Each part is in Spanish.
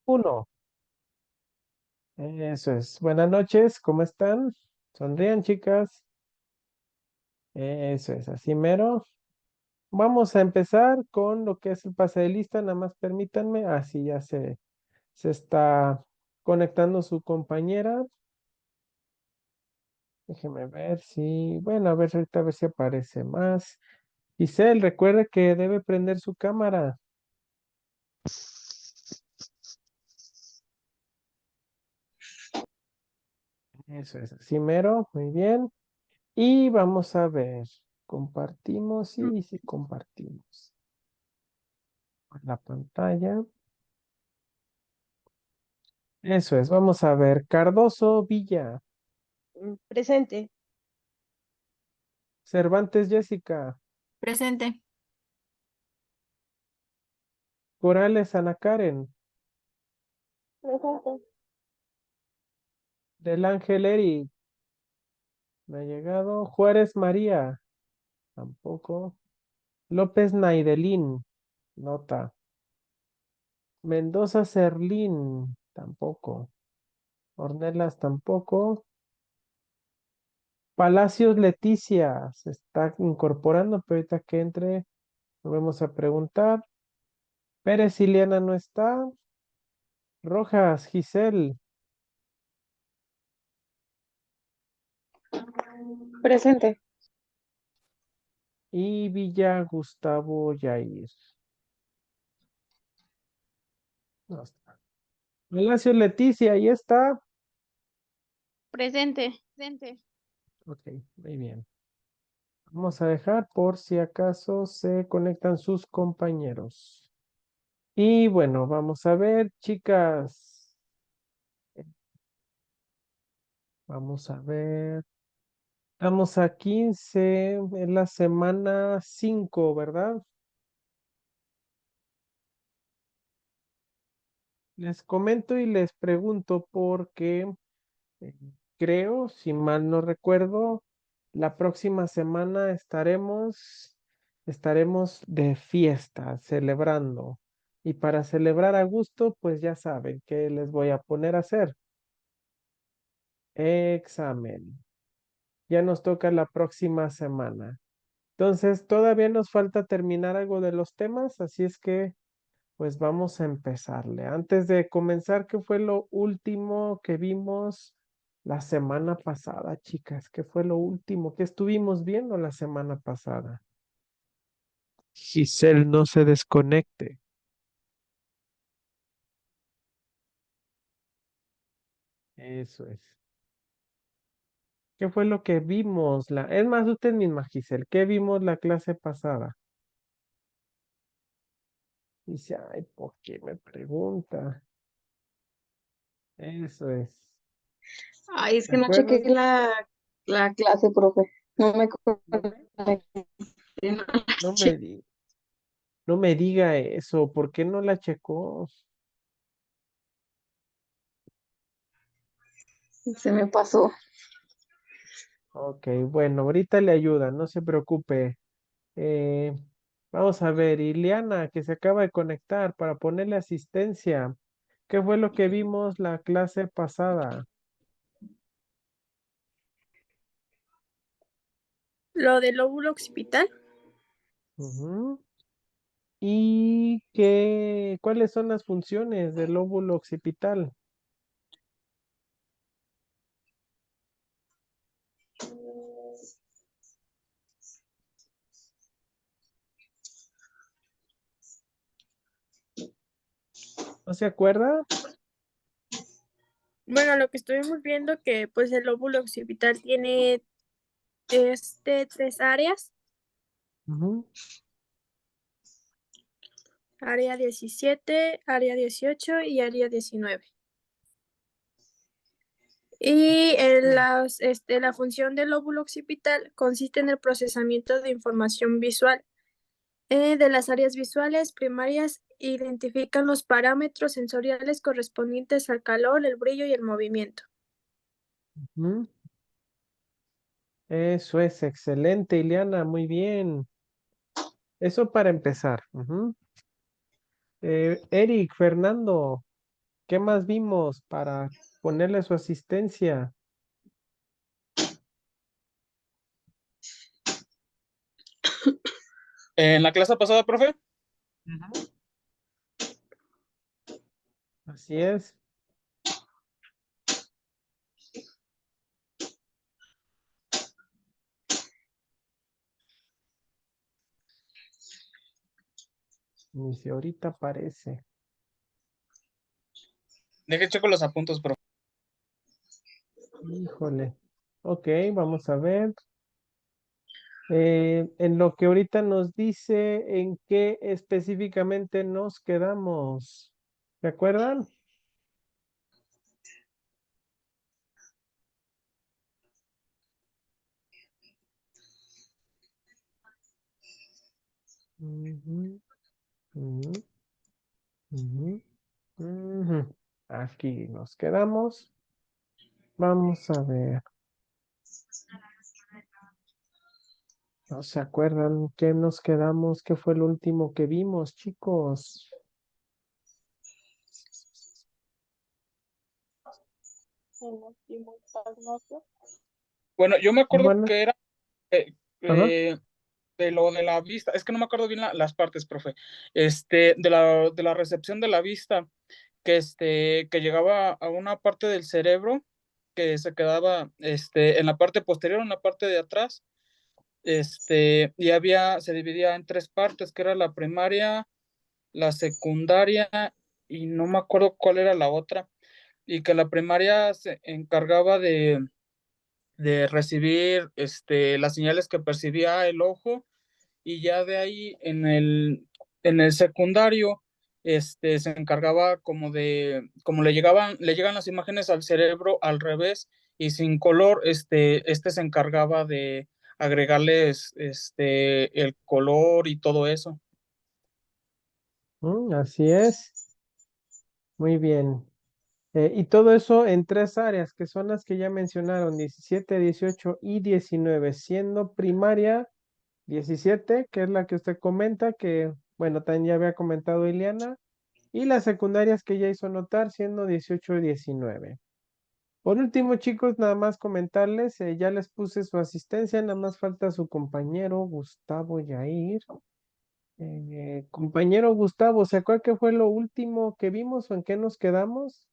Uno. Eso es. Buenas noches, ¿cómo están? Sonrían, chicas. Eso es, así mero. Vamos a empezar con lo que es el pase de lista, nada más permítanme. Así ya se está conectando su compañera. Déjeme ver si, bueno, a ver ahorita a ver si aparece más. Giselle, recuerde que debe prender su cámara. Eso es, así mero, muy bien. Y vamos a ver, compartimos y si compartimos la pantalla. Eso es, vamos a ver. Cardoso Villa, Presente. Cervantes Jessica, Presente. Corales Ana Karen, Presente. Del Ángel Eric, no ha llegado. Juárez María, tampoco. López Naidelín, nota. Mendoza Serlín, tampoco. Ornelas, tampoco. Palacios Leticia, se está incorporando, pero ahorita que entre, nos vamos a preguntar. Pérez Ileana no está. Rojas, Giselle. Presente. Y Villa Gustavo Yair. No está. Palacio Leticia, ahí está. Presente. Presente. Ok, muy bien. Vamos a dejar por si acaso se conectan sus compañeros. Y bueno, vamos a ver, chicas. Vamos a ver. Estamos a 15 en la semana 5, ¿verdad? Les comento y les pregunto porque Eh, creo, si mal no recuerdo, la próxima semana estaremos de fiesta, celebrando. Y para celebrar a gusto, pues ya saben qué les voy a poner a hacer. Examen. Ya nos toca la próxima semana. Entonces, todavía nos falta terminar algo de los temas, así es que pues vamos a empezarle. Antes de comenzar, ¿qué fue lo último que vimos la semana pasada, chicas? ¿Qué fue lo último que estuvimos viendo la semana pasada? Giselle, no se desconecte. Eso es. ¿Qué fue lo que vimos? Es más, usted misma, Giselle, ¿qué vimos la clase pasada? Dice, ay, ¿por qué me pregunta? Eso es. Ay, es ¿De que no chequé acuerdo? la clase, profe. No me No me, conecté, no la no me, chequé. di- no me diga eso. ¿Por qué no la checó? Se me pasó. Ok, bueno, ahorita le ayuda, no se preocupe. Eh, vamos a ver, Ileana, que se acaba de conectar para ponerle asistencia. ¿Qué fue lo que vimos la clase pasada? Lo del lóbulo occipital. Ujú. ¿Cuáles son las funciones del lóbulo occipital? ¿No se acuerda? Bueno, lo que estuvimos viendo que pues el lóbulo occipital tiene tres áreas, Ujú. área 17, área 18 y área 19. Y la función del lóbulo occipital consiste en el procesamiento de información visual. De las áreas visuales primarias identifican los parámetros sensoriales correspondientes al calor, el brillo y el movimiento. Ujú. Eso es excelente, Ileana, muy bien. Eso para empezar. Ujú. Eric, Fernando. ¿Qué más vimos para ponerle su asistencia? En la clase pasada, profe, Ujú. Así es. Ni si ahorita aparece. deje checo los apuntes, profe. Híjole. Ok, vamos a ver. En lo que ahorita nos dice en qué específicamente nos quedamos. ¿Se acuerdan? Ujú, ujú, ujú, ujú. Aquí nos quedamos. Vamos a ver. ¿No se acuerdan qué nos quedamos? ¿Qué fue lo último que vimos, chicos? Bueno, yo me acuerdo Bueno, que era eh, ajá. eh, de lo de la vista, es que no me acuerdo bien las partes, profe, de la recepción de la vista, que llegaba a una parte del cerebro que se quedaba, en la parte posterior, en la parte de atrás, y se dividía en tres partes, que era la primaria, la secundaria, y no me acuerdo cuál era la otra, y que la primaria se encargaba de recibir, las señales que percibía el ojo, y ya de ahí en el secundario, se encargaba como le llegan las imágenes al cerebro al revés y sin color, este se encargaba de agregarles, el color y todo eso. Así es. Muy bien. Y todo eso en tres áreas, que son las que ya mencionaron, 17, 18 y 19, siendo primaria 17, que es la que usted comenta, que, bueno, también ya había comentado Ileana, y las secundarias que ya hizo notar, siendo 18 y 19. Por último, chicos, nada más comentarles, ya les puse su asistencia, nada más falta su compañero Gustavo Yair. Compañero Gustavo, ¿se acuerda qué fue lo último que vimos o en qué nos quedamos?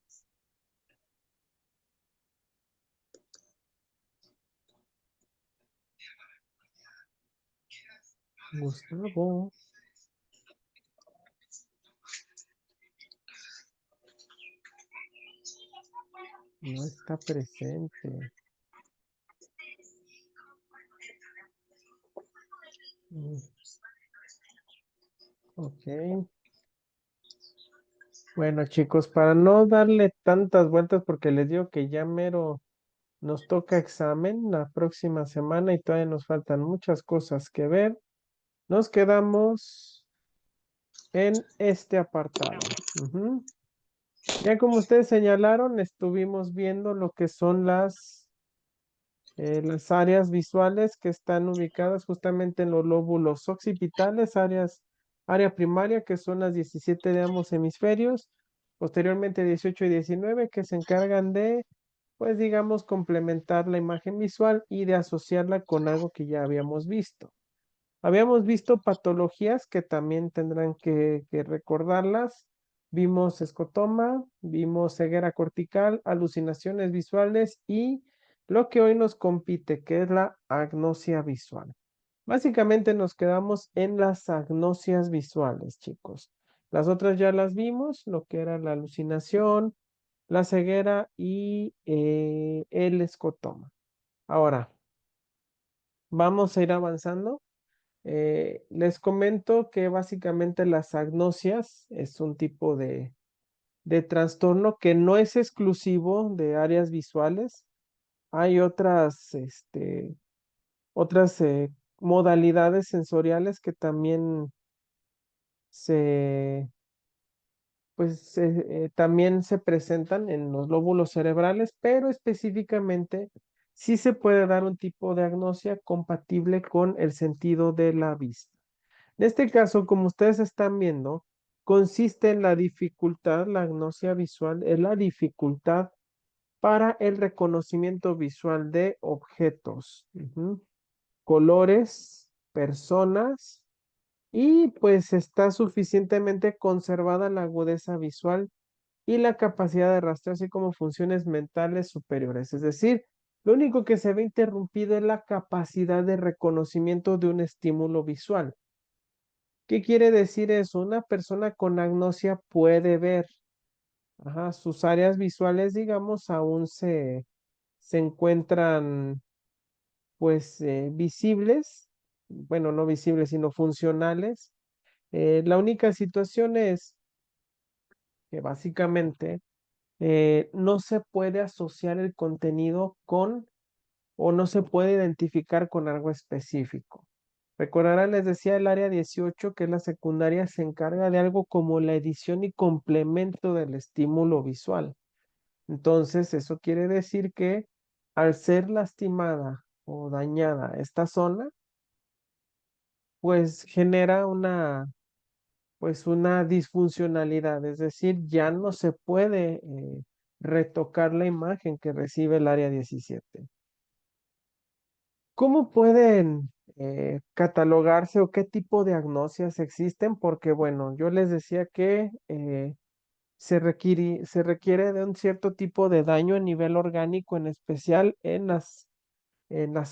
Gustavo, no está presente. Mm, ok. Bueno, chicos, para no darle tantas vueltas, porque les digo que ya mero nos toca examen la próxima semana y todavía nos faltan muchas cosas que ver, nos quedamos en este apartado. Ujú. Ya como ustedes señalaron, estuvimos viendo lo que son las áreas visuales que están ubicadas justamente en los lóbulos occipitales, área primaria, que son las 17 de ambos hemisferios, posteriormente 18 y 19, que se encargan de, pues digamos, complementar la imagen visual y de asociarla con algo que ya habíamos visto. Habíamos visto patologías que también tendrán que recordarlas. Vimos escotoma, vimos ceguera cortical, alucinaciones visuales y lo que hoy nos compite, que es la agnosia visual. Básicamente nos quedamos en las agnosias visuales, chicos. Las otras ya las vimos, lo que era la alucinación, la ceguera y el escotoma. Ahora, vamos a ir avanzando. Les comento que básicamente las agnosias es un tipo de trastorno que no es exclusivo de áreas visuales. Hay otras modalidades sensoriales que también se, también se presentan en los lóbulos cerebrales, pero específicamente sí se puede dar un tipo de agnosia compatible con el sentido de la vista. En este caso, como ustedes están viendo, consiste en la dificultad, la agnosia visual es la dificultad para el reconocimiento visual de objetos, colores, personas, y pues está suficientemente conservada la agudeza visual y la capacidad de rastrear, así como funciones mentales superiores. Es decir, lo único que se ve interrumpido es la capacidad de reconocimiento de un estímulo visual. ¿Qué quiere decir eso? Una persona con agnosia puede ver. Ajá, sus áreas visuales, digamos, aún se encuentran pues visibles, bueno, no visibles, sino funcionales. La única situación es que básicamente no se puede asociar el contenido con o no se puede identificar con algo específico. Recordarán, les decía, el área 18, que es la secundaria, se encarga de algo como la edición y complemento del estímulo visual. Entonces, eso quiere decir que al ser lastimada o dañada esta zona, pues genera pues una disfuncionalidad, es decir, ya no se puede retocar la imagen que recibe el área 17. ¿Cómo pueden catalogarse o qué tipo de agnosias existen? Porque, bueno, yo les decía que se requiere de un cierto tipo de daño a nivel orgánico, en especial en las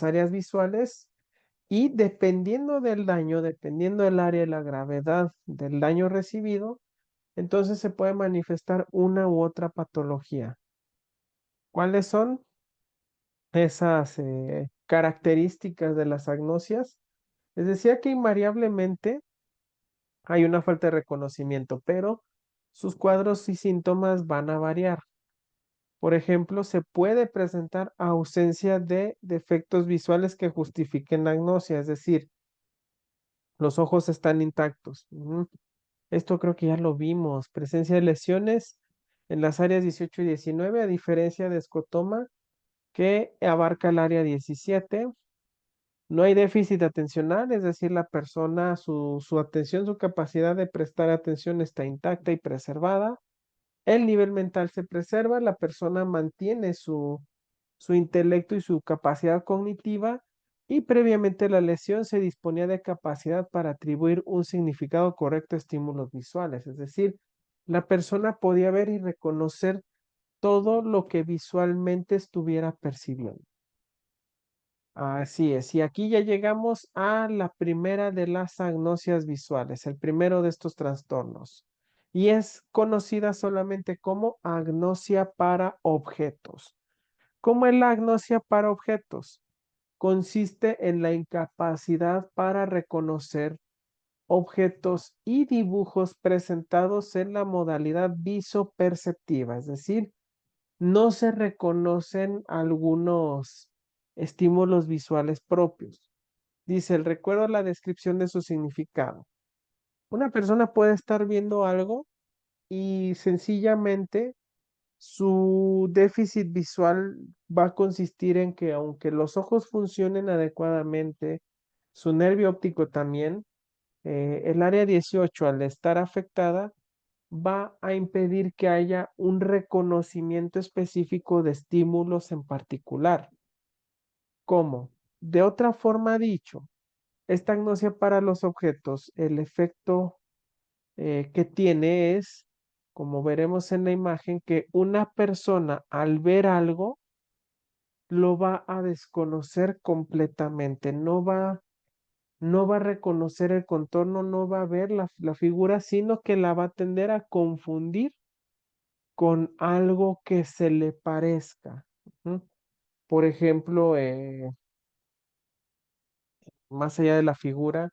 áreas visuales, y dependiendo del daño, dependiendo del área y la gravedad del daño recibido, entonces se puede manifestar una u otra patología. ¿Cuáles son esas características de las agnosias? Les decía que invariablemente hay una falta de reconocimiento, pero sus cuadros y síntomas van a variar. Por ejemplo, se puede presentar ausencia de defectos visuales que justifiquen la agnosia, es decir, los ojos están intactos. Esto creo que ya lo vimos. Presencia de lesiones en las áreas 18 y 19, a diferencia de escotoma que abarca el área 17. No hay déficit atencional, es decir, la persona, su atención, su capacidad de prestar atención está intacta y preservada. El nivel mental se preserva, la persona mantiene su intelecto y su capacidad cognitiva, y previamente la lesión se disponía de capacidad para atribuir un significado correcto a estímulos visuales, es decir, la persona podía ver y reconocer todo lo que visualmente estuviera percibiendo. Así es, y aquí ya llegamos a la primera de las agnosias visuales, el primero de estos trastornos, y es conocida solamente como agnosia para objetos. ¿Cómo es la agnosia para objetos? Consiste en la incapacidad para reconocer objetos y dibujos presentados en la modalidad visoperceptiva, es decir, no se reconocen algunos estímulos visuales propios. Dice, el recuerdo la descripción de su significado. Una persona puede estar viendo algo y sencillamente su déficit visual va a consistir en que aunque los ojos funcionen adecuadamente, su nervio óptico también, el área 18 al estar afectada va a impedir que haya un reconocimiento específico de estímulos en particular. ¿Cómo? De otra forma dicho, esta agnosia para los objetos, el efecto que tiene es, como veremos en la imagen, que una persona al ver algo lo va a desconocer completamente, no va a reconocer el contorno, no va a ver la figura, sino que la va a tender a confundir con algo que se le parezca. Ujú. Por ejemplo, más allá de la figura,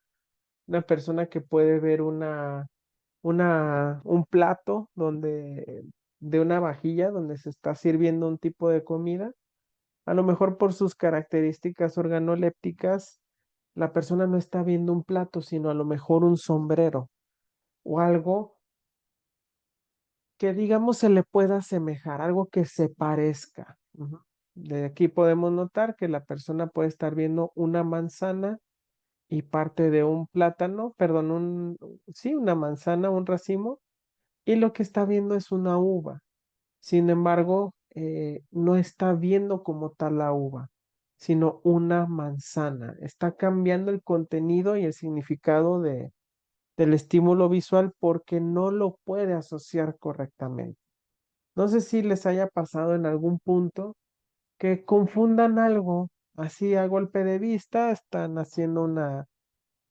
una persona que puede ver un plato de una vajilla donde se está sirviendo un tipo de comida, a lo mejor por sus características organolépticas, la persona no está viendo un plato, sino a lo mejor un sombrero o algo que digamos se le pueda asemejar, algo que se parezca. De aquí podemos notar que la persona puede estar viendo una manzana y parte de un plátano, perdón, sí, una manzana, un racimo, y lo que está viendo es una uva. Sin embargo, no está viendo como tal la uva, sino una manzana. Está cambiando el contenido y el significado del estímulo visual porque no lo puede asociar correctamente. No sé si les haya pasado en algún punto que confundan algo así a golpe de vista, están haciendo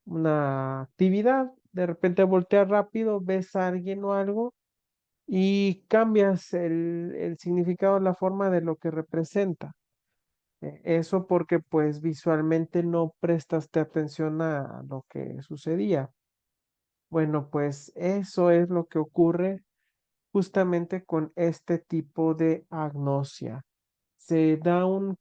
una actividad, de repente volteas rápido, ves a alguien o algo y cambias el significado, la forma de lo que representa. Eso porque pues visualmente no prestaste atención a lo que sucedía. Bueno, pues eso es lo que ocurre justamente con este tipo de agnosia. Se da un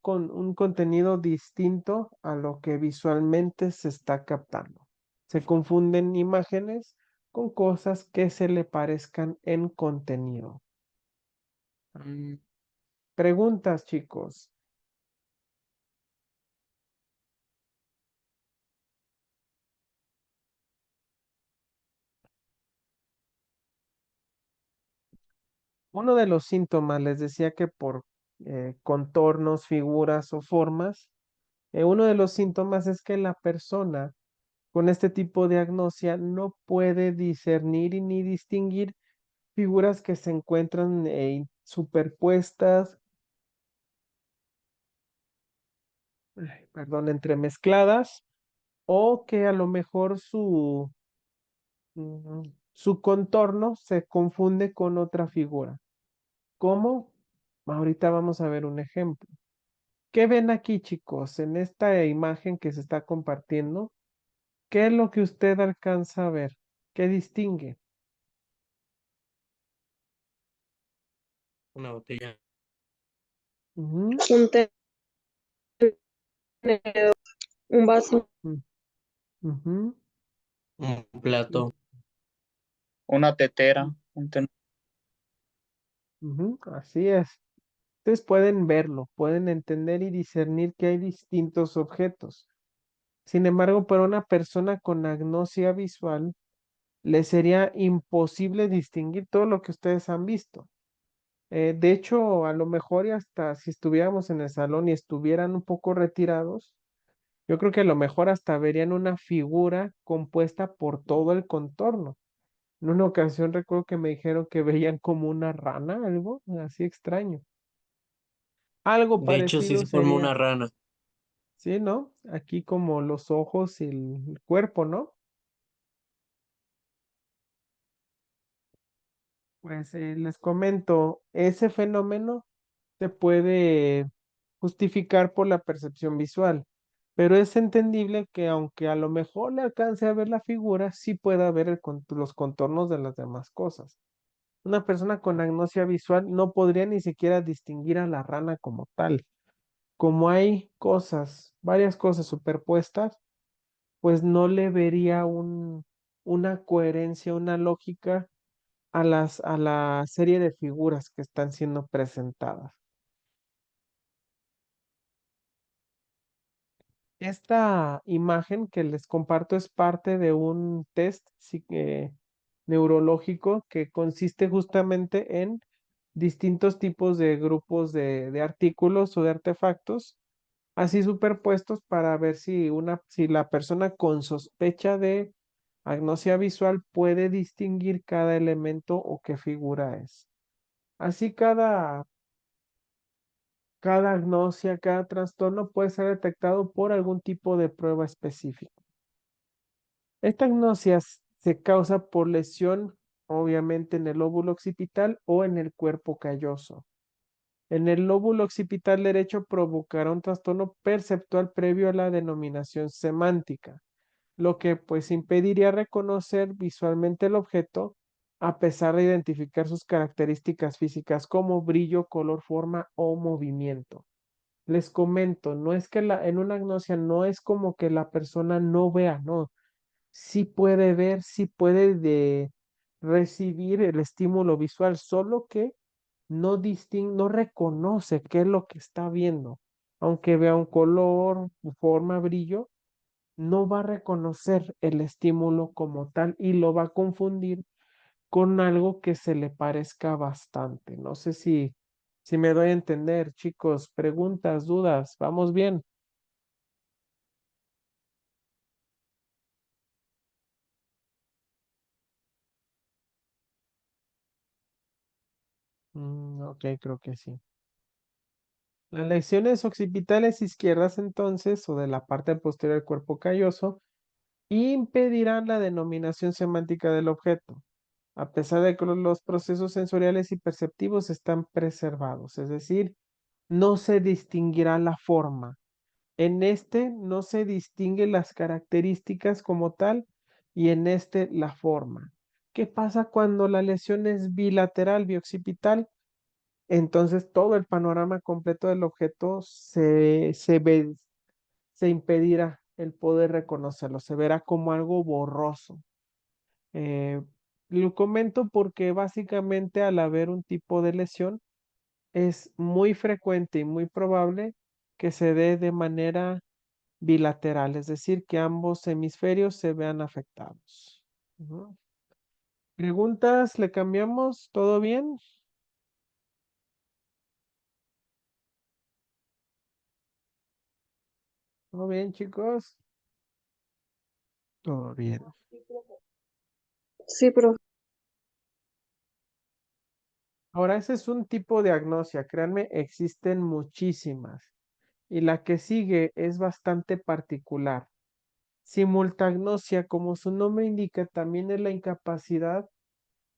contenido distinto a lo que visualmente se está captando. Se confunden imágenes con cosas que se le parezcan en contenido. Mm, Preguntas, chicos. Uno de los síntomas, les decía que por contornos, figuras o formas, uno de los síntomas es que la persona con este tipo de agnosia no puede discernir y ni distinguir figuras que se encuentran superpuestas, perdón, entremezcladas, o que a lo mejor su contorno se confunde con otra figura. ¿Cómo? Ahorita vamos a ver un ejemplo. ¿Qué ven aquí, chicos, en esta imagen que se está compartiendo? ¿Qué es lo que usted alcanza a ver? ¿Qué distingue? Una botella. Ujú, Un tenedor, un vaso, mm, ujú, Un mm, plato. Una tetera, así es. Ustedes pueden verlo, pueden entender y discernir que hay distintos objetos. Sin embargo, para una persona con agnosia visual, le sería imposible distinguir todo lo que ustedes han visto. De hecho, a lo mejor y hasta si estuviéramos en el salón y estuvieran un poco retirados, yo creo que a lo mejor hasta verían una figura compuesta por todo el contorno. En una ocasión recuerdo que me dijeron que veían como una rana, algo así extraño. Algo De hecho, sí parecido se formó sería, una rana. ¿sí, no? Aquí como los ojos y el cuerpo, ¿no? Pues les comento, ese fenómeno se puede justificar por la percepción visual, pero es entendible que aunque a lo mejor le alcance a ver la figura, sí pueda ver los contornos de las demás cosas. Una persona con agnosia visual no podría ni siquiera distinguir a la rana como tal. Como hay cosas, varias cosas superpuestas, pues no le vería una coherencia, una lógica a la serie de figuras que están siendo presentadas. Esta imagen que les comparto es parte de un test neurológico que consiste justamente en distintos tipos de grupos de artículos o de artefactos, así superpuestos para ver si la persona con sospecha de agnosia visual puede distinguir cada elemento o qué figura es. Así cada agnosia, cada trastorno puede ser detectado por algún tipo de prueba específica. Esta agnosia se causa por lesión, obviamente, en el lóbulo occipital o en el cuerpo calloso. En el lóbulo occipital derecho provocará un trastorno perceptual previo a la denominación semántica, lo que pues impediría reconocer visualmente el objeto a pesar de identificar sus características físicas como brillo, color, forma o movimiento. Les comento, no es que en una agnosia no es como que la persona no vea, no, sí puede ver, sí puede recibir el estímulo visual, solo que no reconoce qué es lo que está viendo, aunque vea un color, forma, brillo, no va a reconocer el estímulo como tal y lo va a confundir con algo que se le parezca bastante. No sé si me doy a entender, chicos. Preguntas, dudas, ¿vamos bien? Ok, creo que sí. Las lesiones occipitales izquierdas entonces, o de la parte posterior del cuerpo calloso, impedirán la denominación semántica del objeto, a pesar de que los procesos sensoriales y perceptivos están preservados, es decir, no se distinguirá la forma. En este no se distinguen las características como tal y en este la forma. ¿Qué pasa cuando la lesión es bilateral, bioccipital? Entonces todo el panorama completo del objeto se impedirá el poder reconocerlo, se verá como algo borroso. Eh, lo comento porque básicamente al haber un tipo de lesión es muy frecuente y muy probable que se dé de manera bilateral, es decir, que ambos hemisferios se vean afectados. Ujú. ¿Preguntas? ¿Le cambiamos? ¿Todo bien? ¿Todo bien, chicos? Todo bien. Sí, profe. Ahora, ese es un tipo de agnosia, créanme, existen muchísimas. Y la que sigue es bastante particular. Simultagnosia, como su nombre indica, también es la incapacidad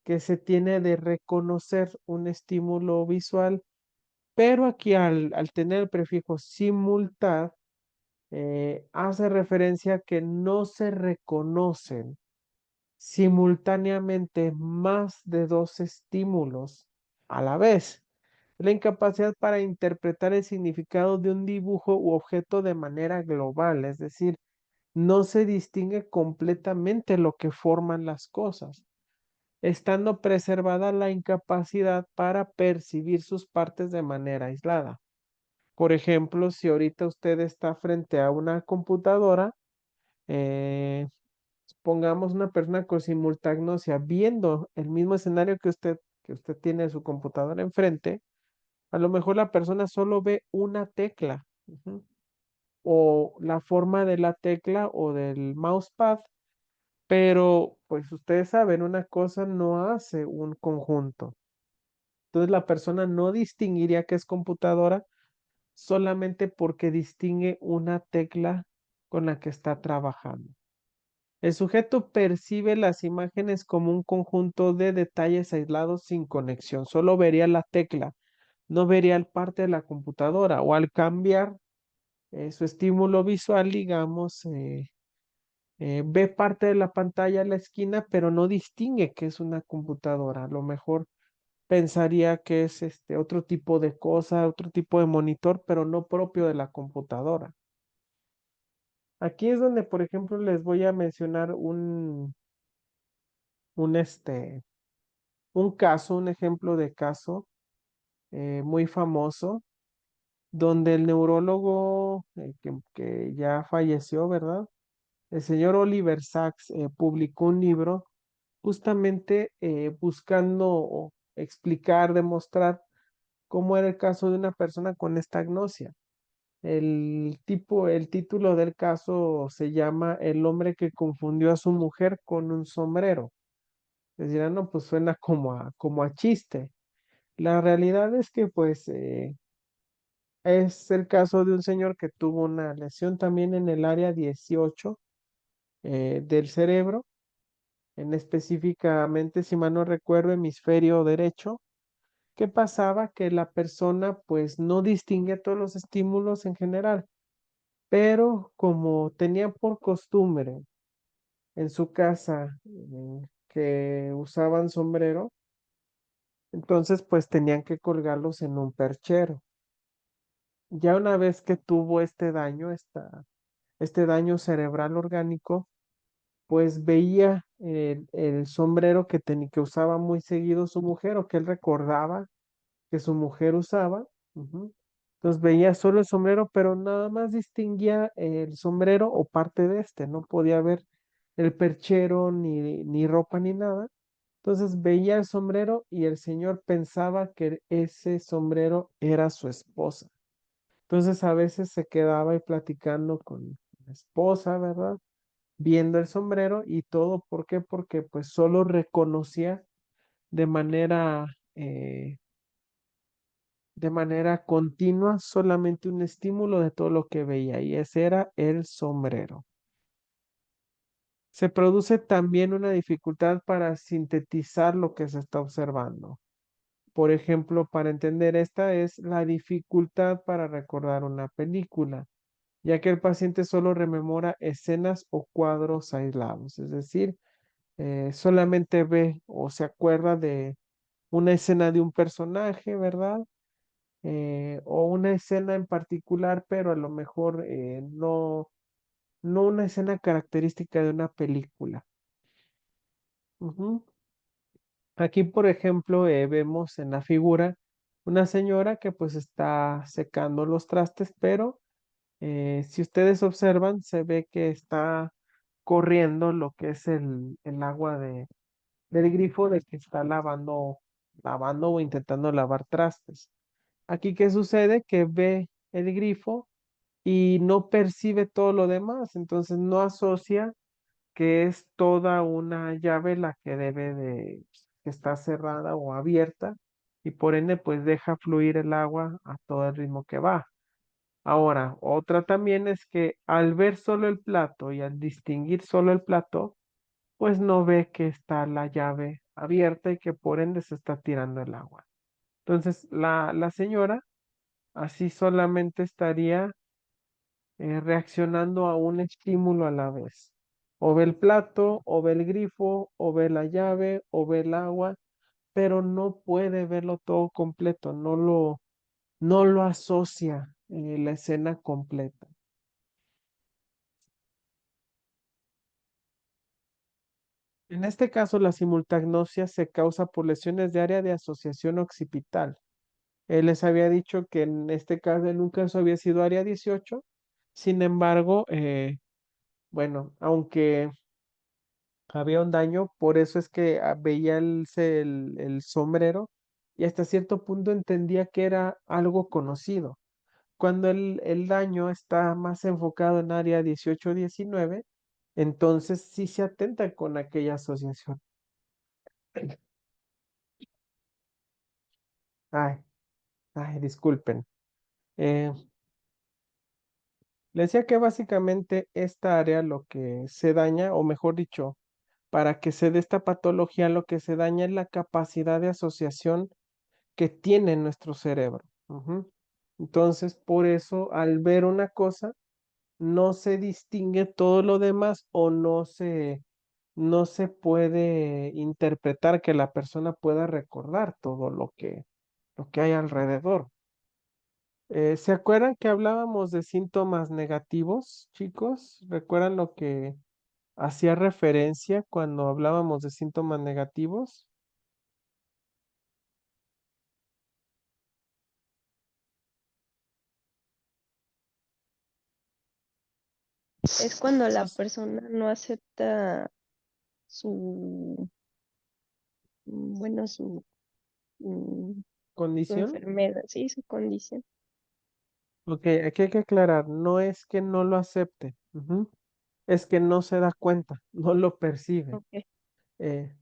que se tiene de reconocer un estímulo visual, pero aquí al tener el prefijo simultad, hace referencia a que no se reconocen simultáneamente más de dos estímulos a la vez. La incapacidad para interpretar el significado de un dibujo u objeto de manera global, es decir, no se distingue completamente lo que forman las cosas, estando preservada la incapacidad para percibir sus partes de manera aislada. Por ejemplo, si ahorita usted está frente a una computadora, eh, pongamos una persona con simultagnosia viendo el mismo escenario que usted tiene su computadora enfrente, a lo mejor la persona solo ve una tecla, ujú, o la forma de la tecla o del mousepad, pero pues ustedes saben, una cosa no hace un conjunto. Entonces la persona no distinguiría que es computadora solamente porque distingue una tecla con la que está trabajando. El sujeto percibe las imágenes como un conjunto de detalles aislados sin conexión. Solo vería la tecla, no vería el parte de la computadora o al cambiar su estímulo visual, digamos, ve parte de la pantalla a la esquina, pero no distingue que es una computadora. A lo mejor pensaría que es este otro tipo de cosa, otro tipo de monitor, pero no propio de la computadora. Aquí es donde, por ejemplo, les voy a mencionar un, este, un caso, un ejemplo de caso muy famoso, donde el neurólogo que ya falleció, ¿verdad? El señor Oliver Sacks publicó un libro justamente buscando explicar, demostrar cómo era el caso de una persona con esta agnosia. El título del caso se llama El hombre que confundió a su mujer con un sombrero. Les dirán, no, pues suena como a chiste. La realidad es que pues es el caso de un señor que tuvo una lesión también en el área 18 del cerebro, en específicamente, si mal no recuerdo, hemisferio derecho. ¿Qué pasaba? Que la persona pues no distingue todos los estímulos en general, pero como tenía por costumbre en su casa que usaban sombrero, entonces pues tenían que colgarlos en un perchero. Ya una vez que tuvo este daño, este daño cerebral orgánico, pues veía el sombrero que usaba muy seguido su mujer o que él recordaba que su mujer usaba. Ujú. Entonces veía solo el sombrero, pero nada más distinguía el sombrero o parte de este, no podía ver el perchero, ni ropa, ni nada. Entonces veía el sombrero y el señor pensaba que ese sombrero era su esposa. Entonces a veces se quedaba ahí platicando con la esposa, ¿verdad? Viendo el sombrero y todo. ¿Por qué? Porque pues solo reconocía de manera, eh, de manera continua solamente un estímulo de todo lo que veía y ese era el sombrero. Se produce también una dificultad para sintetizar lo que se está observando. Por ejemplo, para entender esta es la dificultad para recordar una película, ya que el paciente solo rememora escenas o cuadros aislados, es decir, solamente ve o se acuerda de una escena de un personaje, ¿verdad? O una escena en particular, pero a lo mejor no una escena característica de una película. Ujú. Aquí, por ejemplo, vemos en la figura una señora que pues está secando los trastes, pero si ustedes observan, se ve que está corriendo lo que es el agua del grifo de que está lavando o intentando lavar trastes. Aquí, ¿qué sucede? Que ve el grifo y no percibe todo lo demás, entonces no asocia que es toda una llave la que que está cerrada o abierta y por ende pues deja fluir el agua a todo el ritmo que va. Ahora, otra también es que al ver solo el plato y al distinguir solo el plato, pues no ve que está la llave abierta y que por ende se está tirando el agua. Entonces, la señora así solamente estaría reaccionando a un estímulo a la vez. O ve el plato, o ve el grifo, o ve la llave, o ve el agua, pero no puede verlo todo completo, no lo asocia la escena completa. En este caso, la simultagnosia se causa por lesiones de área de asociación occipital. Él les había dicho que en este caso, en un caso había sido área 18. Sin embargo, bueno, aunque había un daño, por eso es que veía el sombrero y hasta cierto punto entendía que era algo conocido. Cuando el daño está más enfocado en área 18-19, entonces sí se atenta con aquella asociación. Ay, ay, disculpen. Eh, Le decía que básicamente esta área lo que se daña, o mejor dicho, para que se dé esta patología, lo que se daña es la capacidad de asociación que tiene nuestro cerebro. Ujú. Entonces, por eso, al ver una cosa, no se distingue todo lo demás o no se puede interpretar que la persona pueda recordar todo lo que hay alrededor. ¿Se acuerdan que hablábamos de síntomas negativos, chicos? ¿Recuerdan lo que hacía referencia cuando hablábamos de síntomas negativos? Es cuando la Esas persona no acepta su, bueno, mm, su condición. enfermedad, sí, su condición. Ok, aquí hay que aclarar, no es que no lo acepte, ujú, es que no se da cuenta, no lo percibe. Okay.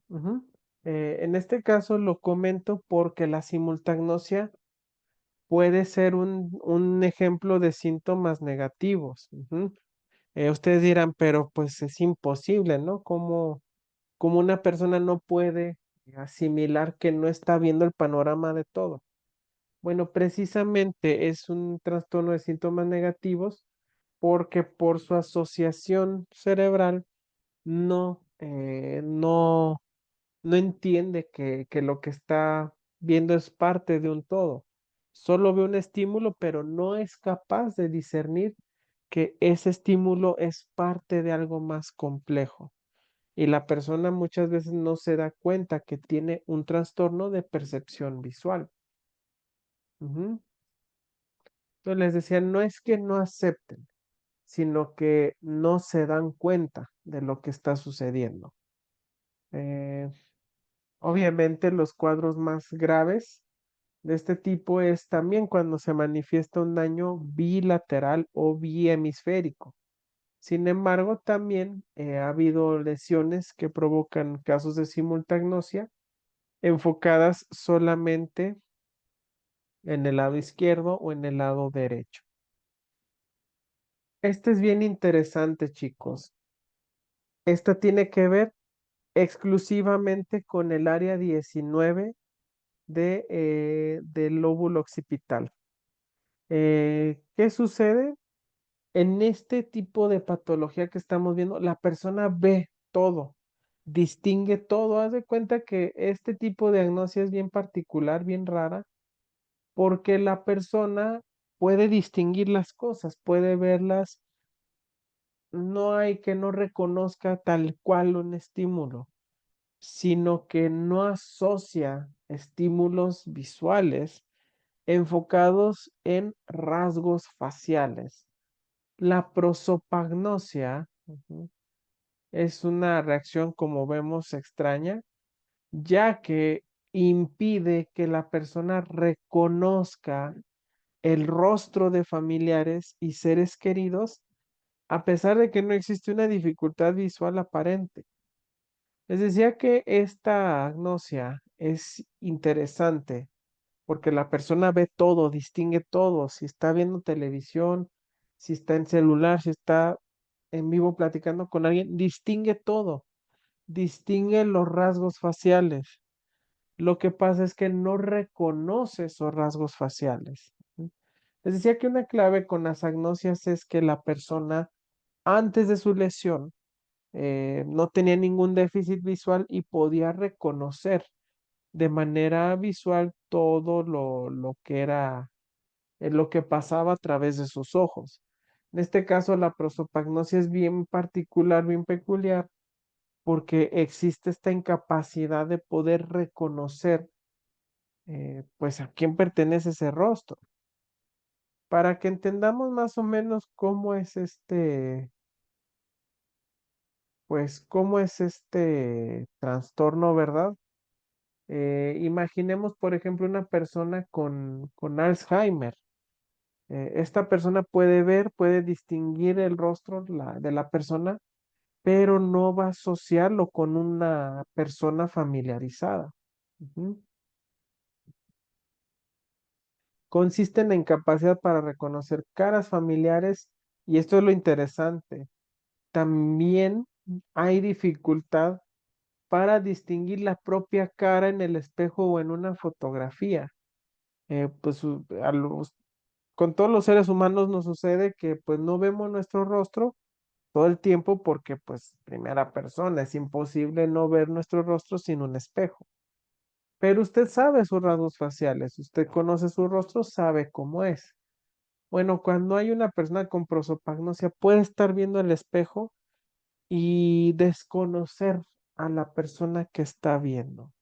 Ujú. En este caso lo comento porque la simultagnosia puede ser un ejemplo de síntomas negativos. Ujú. Ustedes dirán, pero pues es imposible, ¿no? Como una persona no puede asimilar que no está viendo el panorama de todo? Bueno, precisamente es un trastorno de síntomas negativos porque por su asociación cerebral no entiende que lo que está viendo es parte de un todo. Solo ve un estímulo, pero no es capaz de discernir que ese estímulo es parte de algo más complejo. Y la persona muchas veces no se da cuenta que tiene un trastorno de percepción visual. Ujú. Entonces les decía, no es que no acepten, sino que no se dan cuenta de lo que está sucediendo. Eh, Obviamente los cuadros más graves de este tipo es también cuando se manifiesta un daño bilateral o bihemisférico. Sin embargo, también ha habido lesiones que provocan casos de simultagnosia enfocadas solamente en el lado izquierdo o en el lado derecho. Este es bien interesante, chicos. Esta tiene que ver exclusivamente con el área 19 del lóbulo occipital. ¿Qué sucede? En este tipo de patología que estamos viendo, la persona ve todo, distingue todo. Haz de cuenta que este tipo de diagnosis es bien particular, bien rara, porque la persona puede distinguir las cosas, puede verlas. No hay que no reconozca tal cual un estímulo, sino que no asocia estímulos visuales enfocados en rasgos faciales. La prosopagnosia es una reacción, como vemos, extraña, ya que impide que la persona reconozca el rostro de familiares y seres queridos, a pesar de que no existe una dificultad visual aparente. Les decía que esta agnosia es interesante porque la persona ve todo, distingue todo, si está viendo televisión, si está en celular, si está en vivo platicando con alguien, distingue todo, distingue los rasgos faciales. Lo que pasa es que no reconoce esos rasgos faciales. Les decía que una clave con las agnosias es que la persona antes de su lesión no tenía ningún déficit visual y podía reconocer de manera visual todo lo que era, lo que pasaba a través de sus ojos. En este caso, la prosopagnosia es bien particular, bien peculiar, porque existe esta incapacidad de poder reconocer, pues, a quién pertenece ese rostro. Para que entendamos más o menos cómo es pues, cómo es este trastorno, ¿verdad? Imaginemos, por ejemplo, una persona con Alzheimer. Esta persona puede ver, puede distinguir el rostro de la persona, pero no va a asociarlo con una persona familiarizada. Ujú. Consiste en la incapacidad para reconocer caras familiares y esto es lo interesante. También hay dificultad para distinguir la propia cara en el espejo o en una fotografía. Pues con todos los seres humanos nos sucede que pues no vemos nuestro rostro todo el tiempo porque pues primera persona, es imposible no ver nuestro rostro sin un espejo. Pero usted sabe sus rasgos faciales, usted conoce su rostro, sabe cómo es. Bueno, cuando hay una persona con prosopagnosia puede estar viendo el espejo y desconocer a la persona que está viendo.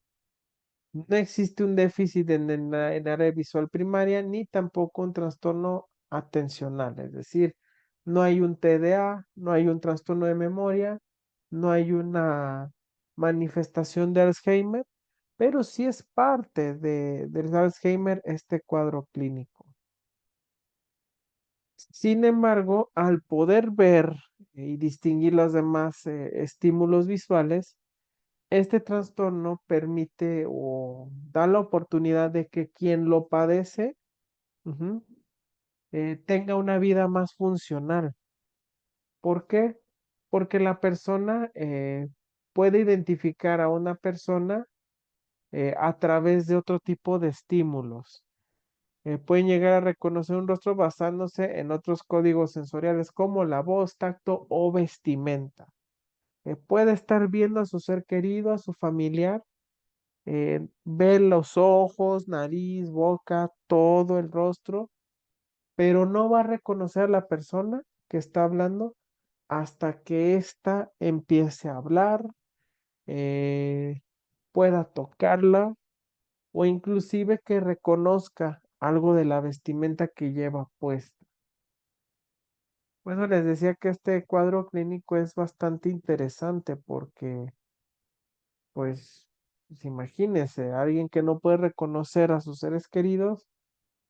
No existe un déficit en área visual primaria ni tampoco un trastorno atencional, es decir, no hay un TDA, no hay un trastorno de memoria, no hay una manifestación de Alzheimer, pero sí es parte del Alzheimer este cuadro clínico. Sin embargo, al poder ver y distinguir los demás estímulos visuales, este trastorno permite o da la oportunidad de que quien lo padece ujú, tenga una vida más funcional. ¿Por qué? Porque la persona puede identificar a una persona a través de otro tipo de estímulos. Pueden llegar a reconocer un rostro basándose en otros códigos sensoriales como la voz, tacto o vestimenta. Puede estar viendo a su ser querido, a su familiar ver los ojos, nariz, boca, todo el rostro, pero no va a reconocer a la persona que está hablando hasta que ésta empiece a hablar, eh, pueda tocarla o inclusive que reconozca algo de la vestimenta que lleva puesta. Bueno, les decía que este cuadro clínico es bastante interesante porque, pues imagínense, alguien que no puede reconocer a sus seres queridos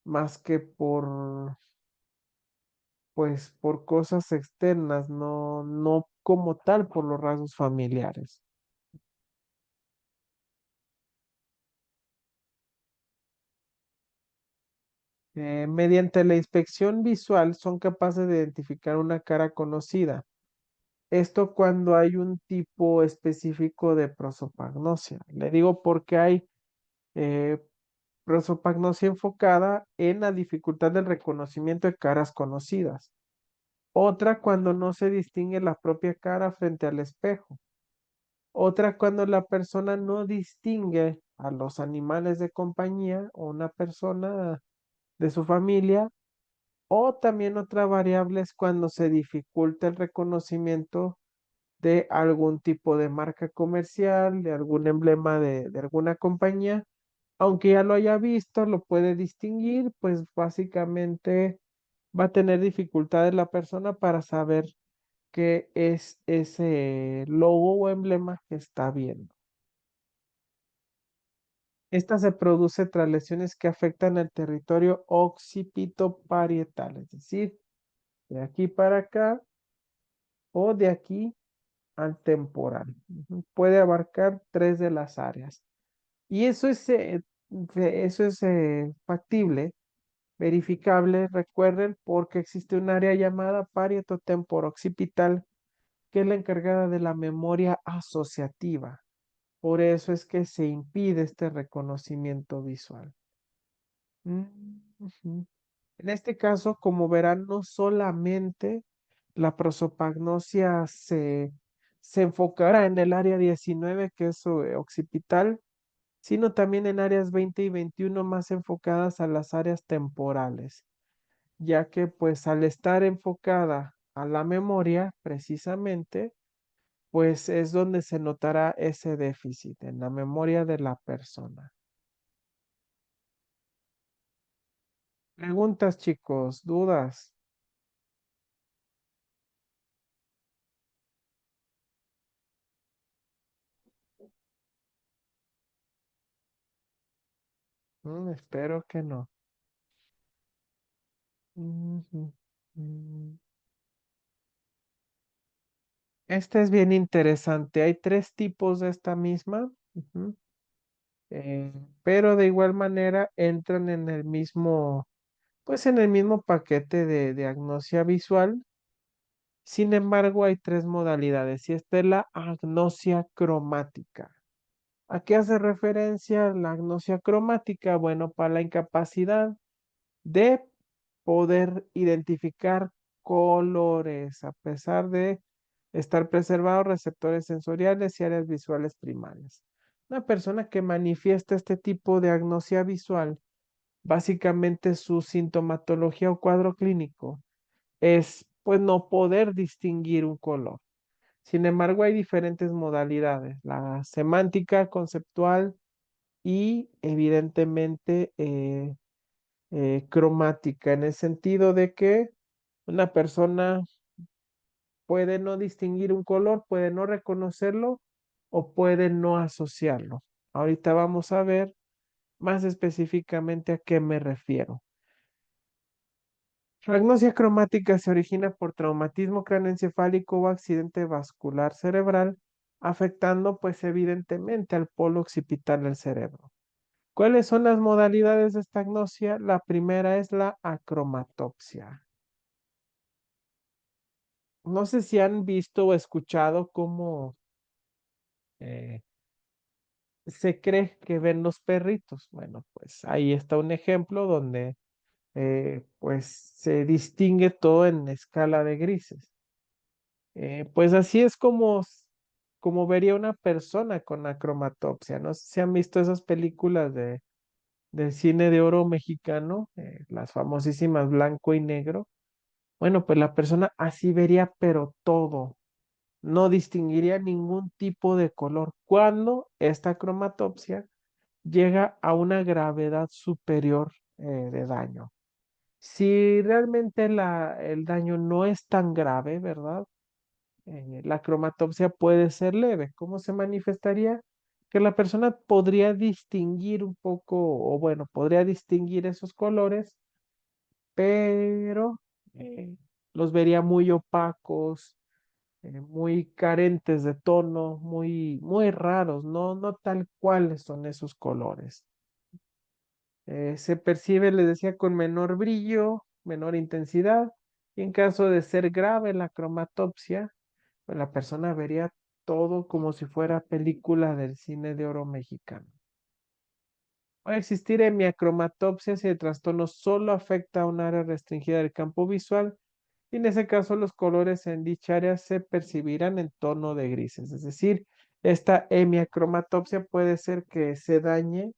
más que por cosas externas, no como tal por los rasgos familiares. Mediante la inspección visual son capaces de identificar una cara conocida. Esto cuando hay un tipo específico de prosopagnosia. Le digo porque hay eh, prosopagnosia enfocada en la dificultad del reconocimiento de caras conocidas. Otra cuando no se distingue la propia cara frente al espejo. Otra cuando la persona no distingue a los animales de compañía o una persona de su familia. O también otra variable es cuando se dificulta el reconocimiento de algún tipo de marca comercial, de algún emblema de alguna compañía. Aunque ya lo haya visto, lo puede distinguir, pues básicamente va a tener dificultades la persona para saber qué es ese logo o emblema que está viendo. Esta se produce tras lesiones que afectan el territorio occipitoparietal, es decir, de aquí para acá o de aquí al temporal. Puede abarcar 3 de las áreas. Y eso es factible, verificable, recuerden, porque existe un área llamada parietotemporo-occipital, que es la encargada de la memoria asociativa. Por eso es que se impide este reconocimiento visual. Ujú. En este caso, como verán, no solamente la prosopagnosia se enfocará en el área 19, que es occipital, sino también en áreas 20 y 21 más enfocadas a las áreas temporales, ya que pues al estar enfocada a la memoria, precisamente, pues es donde se notará ese déficit en la memoria de la persona. Preguntas, chicos, dudas. Espero que no. Ujú, mm. Este es bien interesante. Hay 3 tipos de esta misma, ujú, eh, pero de igual manera entran en el mismo, pues en el mismo paquete de diagnosia visual. Sin embargo, hay 3 modalidades y esta es la agnosia cromática. ¿A qué hace referencia la agnosia cromática? Bueno, para la incapacidad de poder identificar colores, a pesar de estar preservados receptores sensoriales y áreas visuales primarias. Una persona que manifiesta este tipo de agnosia visual, básicamente su sintomatología o cuadro clínico es pues no poder distinguir un color. Sin embargo, hay diferentes modalidades, la semántica, conceptual y evidentemente cromática, en el sentido de que una persona puede no distinguir un color, puede no reconocerlo o puede no asociarlo. Ahorita vamos a ver más específicamente a qué me refiero. La agnosia cromática se origina por traumatismo craneoencefálico o accidente vascular cerebral, afectando pues evidentemente al polo occipital del cerebro. ¿Cuáles son las modalidades de esta agnosia? La primera es la acromatopsia. No sé si han visto o escuchado cómo eh, se cree que ven los perritos. Bueno, pues ahí está un ejemplo donde pues se distingue todo en escala de grises. Pues así es como vería una persona con acromatopsia. No sé si han visto esas películas del cine de oro mexicano, las famosísimas blanco y negro. Bueno, pues la persona así vería, pero todo. No distinguiría ningún tipo de color. Cuando esta cromatopsia llega a una gravedad superior de daño. Si realmente el daño no es tan grave, ¿verdad? La cromatopsia puede ser leve. ¿Cómo se manifestaría? Que la persona podría distinguir un poco, o bueno, podría distinguir esos colores, pero los vería muy opacos, muy carentes de tono, muy raros, no tal cuales son esos colores. Se percibe, les decía, con menor brillo, menor intensidad, y en caso de ser grave la cromatopsia, pues la persona vería todo como si fuera película del cine de oro mexicano. Puede existir hemiacromatopsia si el trastorno solo afecta a un área restringida del campo visual, y en ese caso los colores en dicha área se percibirán en tono de grises. Es decir, esta hemiacromatopsia puede ser que se dañe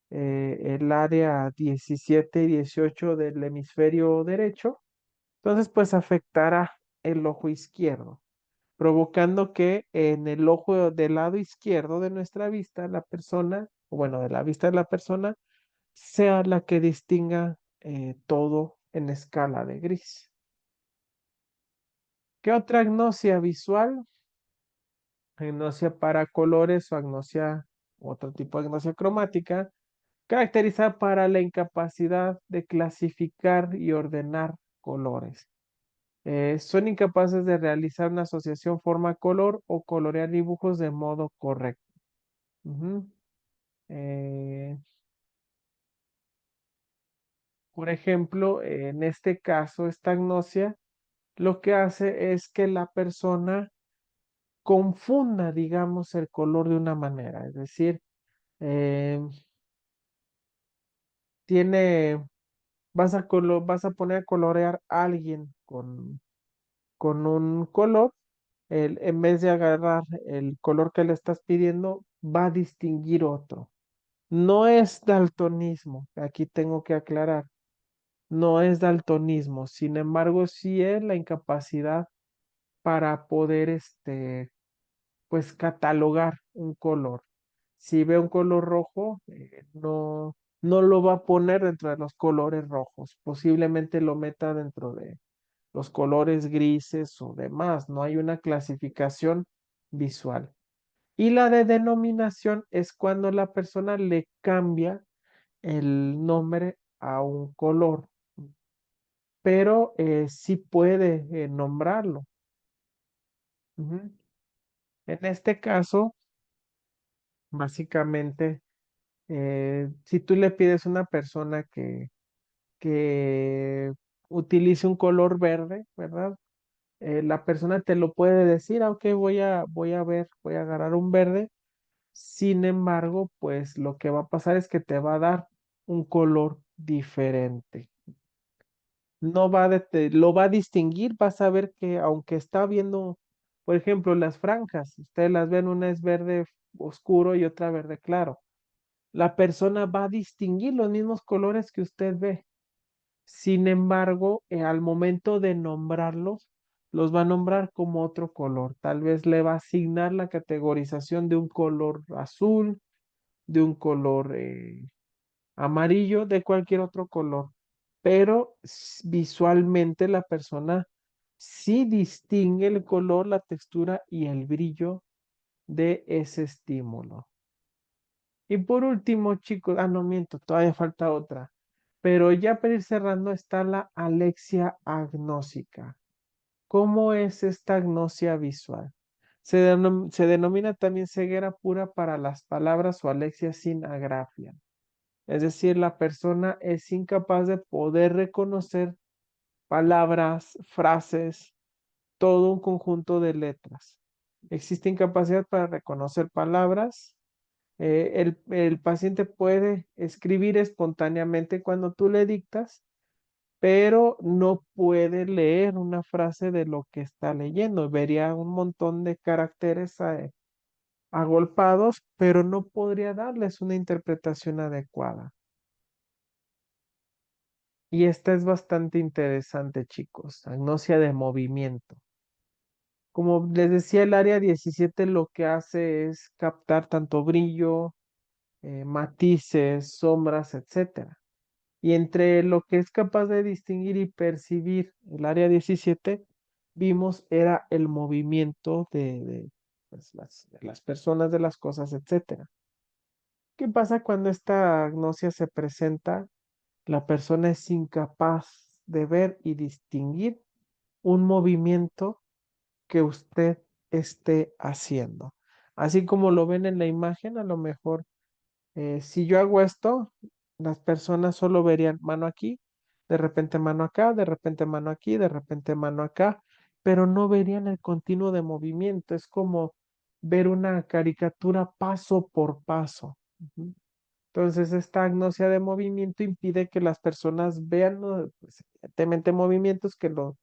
el área 17 y 18 del hemisferio derecho, entonces pues afectará el ojo izquierdo, provocando que en el ojo del lado izquierdo de nuestra vista, la persona, o bueno, de la vista de la persona, sea la que distinga todo en escala de gris. ¿Qué otra agnosia visual? Agnosia para colores o agnosia, otro tipo de agnosia cromática, caracterizada para la incapacidad de clasificar y ordenar colores. Son incapaces de realizar una asociación forma-color o colorear dibujos de modo correcto. Ujú. Eh, por ejemplo, en este caso, esta agnosia lo que hace es que la persona confunda, digamos, el color de una manera. Es decir, eh, tiene, vas a poner a colorear a alguien con un color, en vez de agarrar el color que le estás pidiendo, va a distinguir otro. No es daltonismo, aquí tengo que aclarar, no es daltonismo, sin embargo, sí es la incapacidad para poder, pues, catalogar un color. Si ve un color rojo, no lo va a poner dentro de los colores rojos, posiblemente lo meta dentro de los colores grises o demás, no hay una clasificación visual. Y la de denominación es cuando la persona le cambia el nombre a un color, pero sí puede nombrarlo. Ujú. En este caso, básicamente, si tú le pides a una persona que utilice un color verde, ¿verdad? La persona te lo puede decir, ok, voy a ver, voy a agarrar un verde. Sin embargo, pues lo que va a pasar es que te va a dar un color diferente. No va lo va a distinguir, vas a ver que aunque está viendo, por ejemplo, las franjas, ustedes las ven, una es verde oscuro y otra verde claro. La persona va a distinguir los mismos colores que usted ve. Sin embargo, al momento de nombrarlos, los va a nombrar como otro color. Tal vez le va a asignar la categorización de un color azul, de un color amarillo, de cualquier otro color. Pero visualmente la persona sí distingue el color, la textura y el brillo de ese estímulo. Y por último, chicos, no miento, todavía falta otra. Pero ya para ir cerrando está la alexia agnósica. ¿Cómo es esta agnosia visual? Se denomina también ceguera pura para las palabras o alexia sin agrafia. Es decir, la persona es incapaz de poder reconocer palabras, frases, todo un conjunto de letras. Existe incapacidad para reconocer palabras. El paciente puede escribir espontáneamente cuando tú le dictas, pero no puede leer una frase de lo que está leyendo. Vería un montón de caracteres agolpados, pero no podría darles una interpretación adecuada. Y esta es bastante interesante, chicos. Agnosia de movimiento. Como les decía, el área 17 lo que hace es captar tanto brillo, matices, sombras, etcétera. Y entre lo que es capaz de distinguir y percibir el área 17, vimos era el movimiento pues, de las personas, de las cosas, etcétera. ¿Qué pasa cuando esta agnosia se presenta? La persona es incapaz de ver y distinguir un movimiento que usted esté haciendo. Así como lo ven en la imagen, a lo mejor si yo hago esto, las personas solo verían mano aquí, de repente mano acá, de repente mano aquí, de repente mano acá, pero no verían el continuo de movimiento. Es como ver una caricatura paso por paso. Ujú. Entonces, esta agnosia de movimiento impide que las personas vean, ¿no? Pues, evidentemente, movimientos que no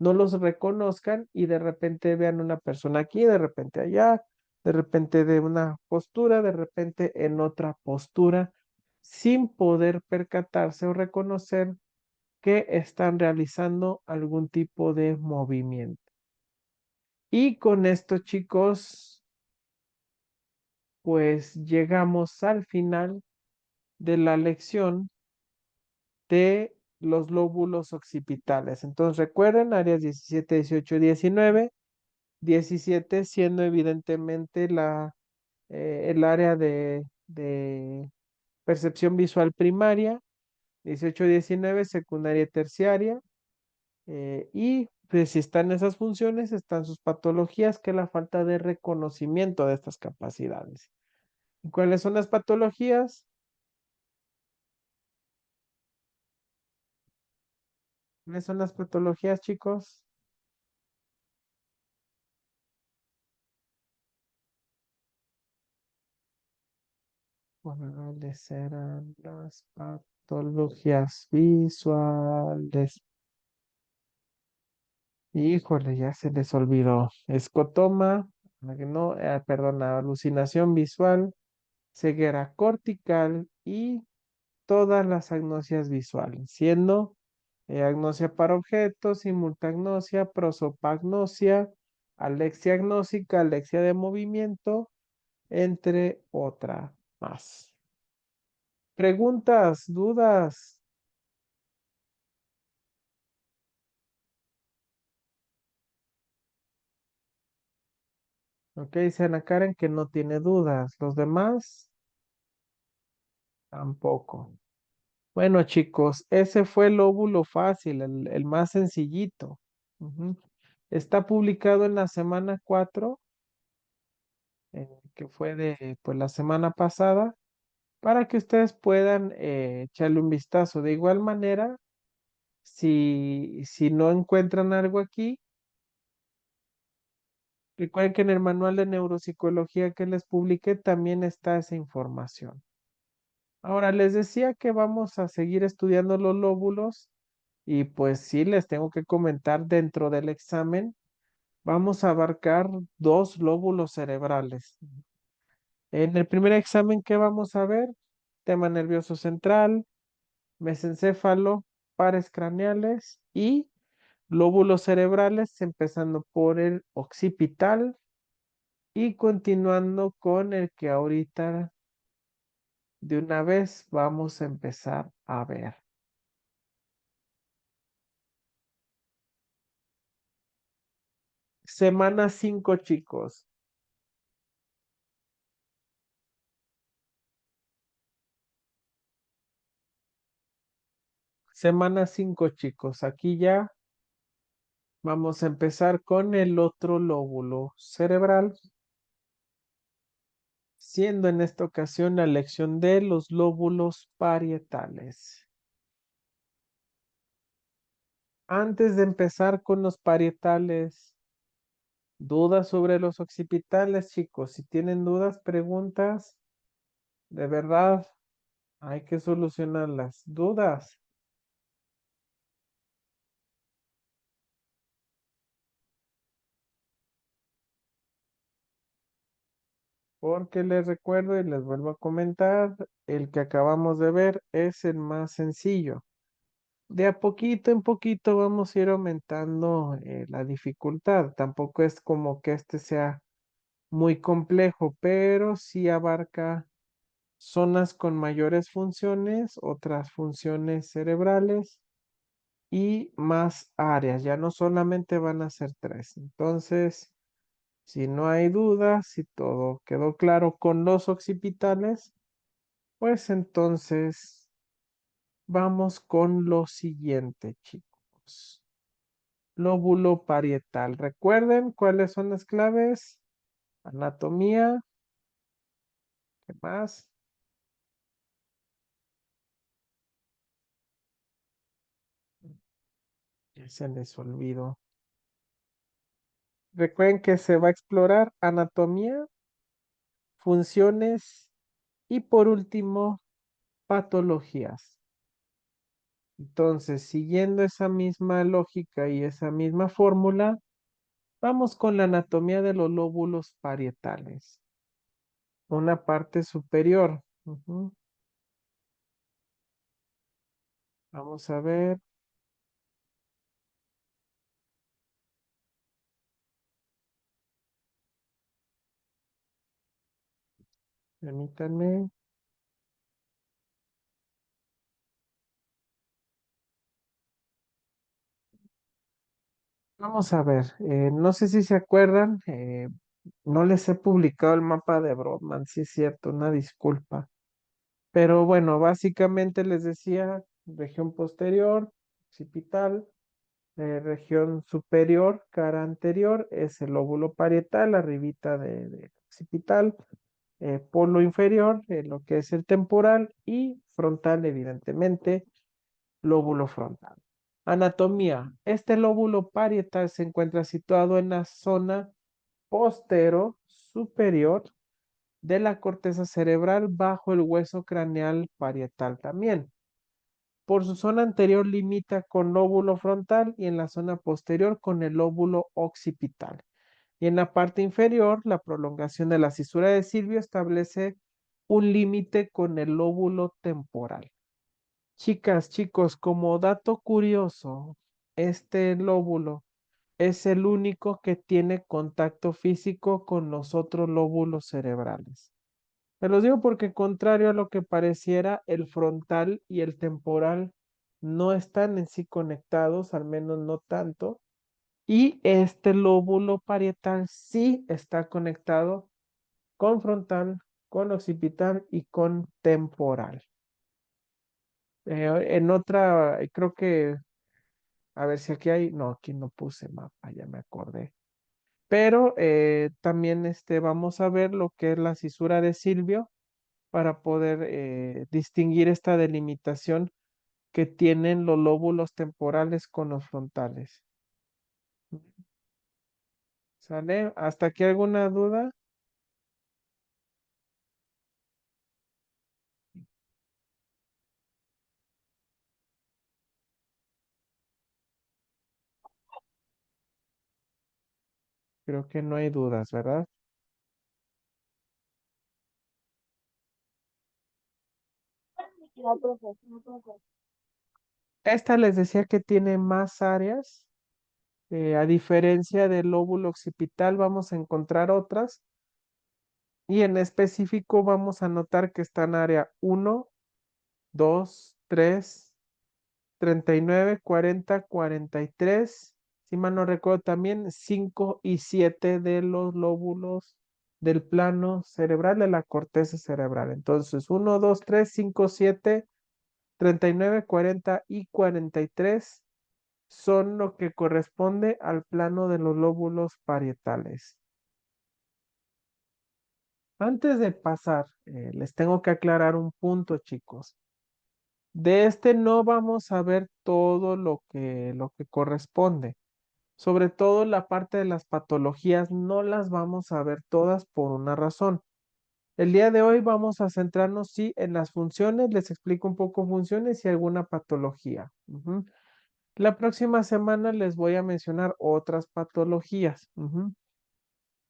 los reconozcan y de repente vean una persona aquí, de repente allá, de repente de una postura, de repente en otra postura, sin poder percatarse o reconocer que están realizando algún tipo de movimiento. Y con esto, chicos, pues llegamos al final de la lección de los lóbulos occipitales. Entonces recuerden, áreas 17, 18, 19. 17 siendo evidentemente el área de percepción visual primaria, 18, 19 secundaria y terciaria, y pues si están esas funciones, están sus patologías, que es la falta de reconocimiento de estas capacidades. ¿Y cuáles son las patologías? ¿Cuáles son las patologías, chicos? ¿Cuáles serán las patologías visuales? Híjole, ya se les olvidó. Escotoma, no, perdón, alucinación visual, ceguera cortical y todas las agnosias visuales, siendo agnosia para objetos, simultagnosia, prosopagnosia, alexia agnósica, alexia de movimiento, entre otras más. Preguntas, dudas. Ok, dice Ana Karen que no tiene dudas. Los demás, tampoco. Bueno, chicos, ese fue el óvulo fácil, el más sencillito. Ujú. Está publicado en la semana 4, que fue de pues, la semana pasada, para que ustedes puedan echarle un vistazo. De igual manera, si no encuentran algo aquí, recuerden que en el manual de neuropsicología que les publiqué también está esa información. Ahora, les decía que vamos a seguir estudiando los lóbulos. Y pues sí, les tengo que comentar, dentro del examen vamos a abarcar dos lóbulos cerebrales. En el primer examen, ¿qué vamos a ver? Tema nervioso central, mesencéfalo, pares craneales y lóbulos cerebrales, empezando por el occipital y continuando con el que ahorita de una vez vamos a empezar a ver. Semana 5, chicos. Semana 5, chicos. Aquí ya vamos a empezar con el otro lóbulo cerebral, siendo en esta ocasión la lección de los lóbulos parietales. Antes de empezar con los parietales, dudas sobre los occipitales, chicos. Si tienen dudas, preguntas, de verdad, hay que solucionarlas. Dudas. Porque les recuerdo y les vuelvo a comentar, el que acabamos de ver es el más sencillo. De a poquito en poquito vamos a ir aumentando la dificultad. Tampoco es como que este sea muy complejo, pero sí abarca zonas con mayores funciones, otras funciones cerebrales y más áreas. Ya no solamente van a ser tres. Entonces, si no hay dudas, si todo quedó claro con los occipitales, pues entonces vamos con lo siguiente, chicos. Lóbulo parietal. Recuerden cuáles son las claves. Anatomía. ¿Qué más? Ya se les olvidó. Recuerden que se va a explorar anatomía, funciones y por último, patologías. Entonces, siguiendo esa misma lógica y esa misma fórmula, vamos con la anatomía de los lóbulos parietales. Una parte superior. Ujú. Vamos a ver. Permítanme. Vamos a ver. No sé si se acuerdan. No les he publicado el mapa de Brodmann, sí es cierto, una disculpa. Pero bueno, básicamente les decía, región posterior, occipital, región superior, cara anterior, es el lóbulo parietal, arribita de occipital, polo inferior, lo que es el temporal, y frontal, evidentemente, lóbulo frontal. Anatomía. Este lóbulo parietal se encuentra situado en la zona postero superior de la corteza cerebral bajo el hueso craneal parietal también. Por su zona anterior limita con lóbulo frontal y en la zona posterior con el lóbulo occipital. Y en la parte inferior, la prolongación de la cisura de Silvio establece un límite con el lóbulo temporal. Chicas, chicos, como dato curioso, este lóbulo es el único que tiene contacto físico con los otros lóbulos cerebrales. Me los digo porque contrario a lo que pareciera, el frontal y el temporal no están en sí conectados, al menos no tanto, y este lóbulo parietal sí está conectado con frontal, con occipital y con temporal. En otra, creo que, a ver si aquí hay, no, aquí no puse mapa, ya me acordé. Pero también vamos a ver lo que es la cisura de Silvio para poder distinguir esta delimitación que tienen los lóbulos temporales con los frontales. ¿Sale? ¿Hasta aquí alguna duda? Creo que no hay dudas, ¿verdad? No, profe, no, profe. Esta les decía que tiene más áreas. A diferencia del lóbulo occipital, vamos a encontrar otras. Y en específico vamos a notar que está en área 1, 2, 3, 39, 40, 43. Si mal no recuerdo, también 5 y 7 de los lóbulos del plano cerebral, de la corteza cerebral. Entonces, 1, 2, 3, 5, 7, 39, 40 y 43 son lo que corresponde al plano de los lóbulos parietales. Antes de pasar, les tengo que aclarar un punto, chicos. De no vamos a ver todo lo que corresponde. Sobre todo la parte de las patologías no las vamos a ver todas por una razón. El día de hoy vamos a centrarnos sí en las funciones, les explico un poco funciones y alguna patología. Ujú. La próxima semana les voy a mencionar otras patologías,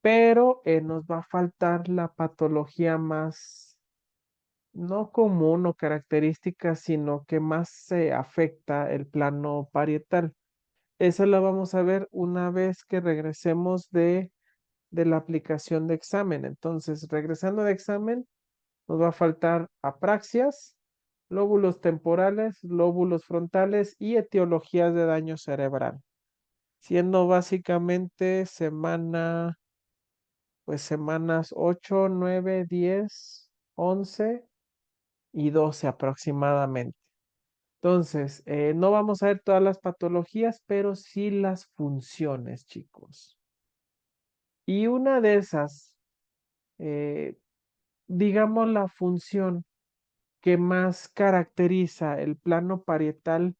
pero nos va a faltar la patología más, no común o característica, sino que más se afecta el plano parietal. Esa la vamos a ver una vez que regresemos de la aplicación de examen. Entonces, regresando de examen, Nos va a faltar apraxias, lóbulos temporales, lóbulos frontales y etiologías de daño cerebral. Siendo básicamente semanas 8, 9, 10, 11 y 12 aproximadamente. Entonces, no vamos a ver todas las patologías, pero sí las funciones, chicos. Y una de esas, eh, digamos, la función que más caracteriza el plano parietal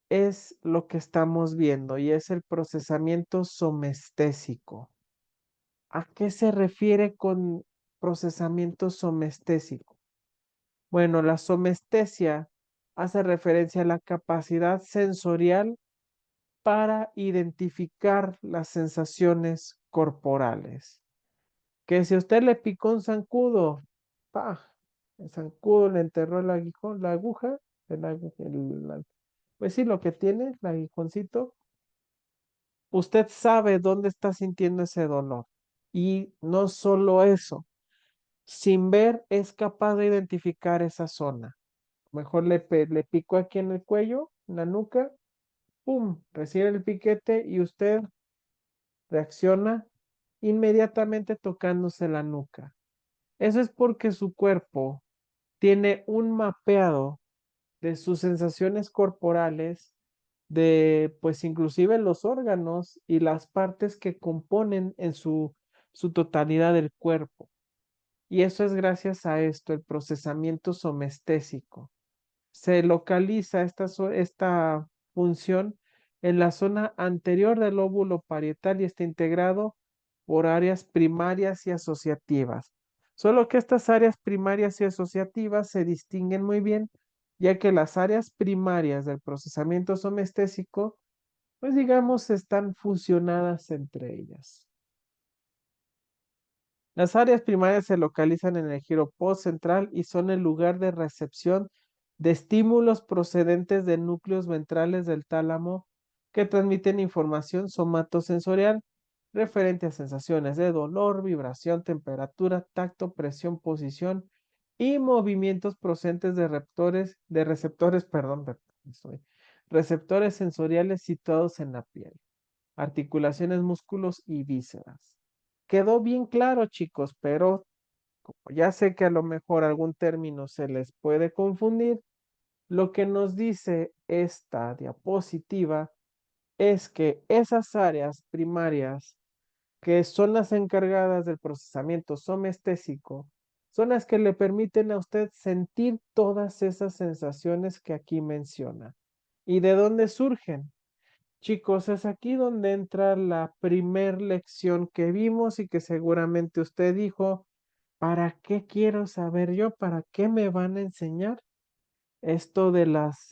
es lo que estamos viendo y es el procesamiento somestésico. ¿A qué se refiere con procesamiento somestésico? Bueno, la somestesia hace referencia a la capacidad sensorial para identificar las sensaciones corporales. Que si a usted le picó un zancudo, ¡pah! El zancudo le enterró el aguijón, la aguja, pues sí, lo que tiene, el aguijoncito, usted sabe dónde está sintiendo ese dolor. Y no solo eso, sin ver es capaz de identificar esa zona. Mejor le picó aquí en el cuello, en la nuca, ¡pum! Recibe el piquete y usted reacciona inmediatamente tocándose la nuca. Eso es porque su cuerpo tiene un mapeado de sus sensaciones corporales, de pues inclusive los órganos y las partes que componen en su totalidad del cuerpo. Y eso es gracias a esto, el procesamiento somestésico. Se localiza esta función en la zona anterior del lóbulo parietal y está integrado por áreas primarias y asociativas. Solo que estas áreas primarias y asociativas se distinguen muy bien, ya que las áreas primarias del procesamiento somestésico, pues digamos, están fusionadas entre ellas. Las áreas primarias se localizan en el giro postcentral y son el lugar de recepción de estímulos procedentes de núcleos ventrales del tálamo que transmiten información somatosensorial referente a sensaciones de dolor, vibración, temperatura, tacto, presión, posición y movimientos procedentes receptores sensoriales situados en la piel, articulaciones, músculos y vísceras. Quedó bien claro, chicos, pero como ya sé que a lo mejor algún término se les puede confundir, lo que nos dice esta diapositiva es que esas áreas primarias que son las encargadas del procesamiento somestésico son las que le permiten a usted sentir todas esas sensaciones que aquí menciona. ¿Y de dónde surgen? Chicos, es aquí donde entra la primer lección que vimos y que seguramente usted dijo, ¿para qué quiero saber yo? ¿Para qué me van a enseñar esto de las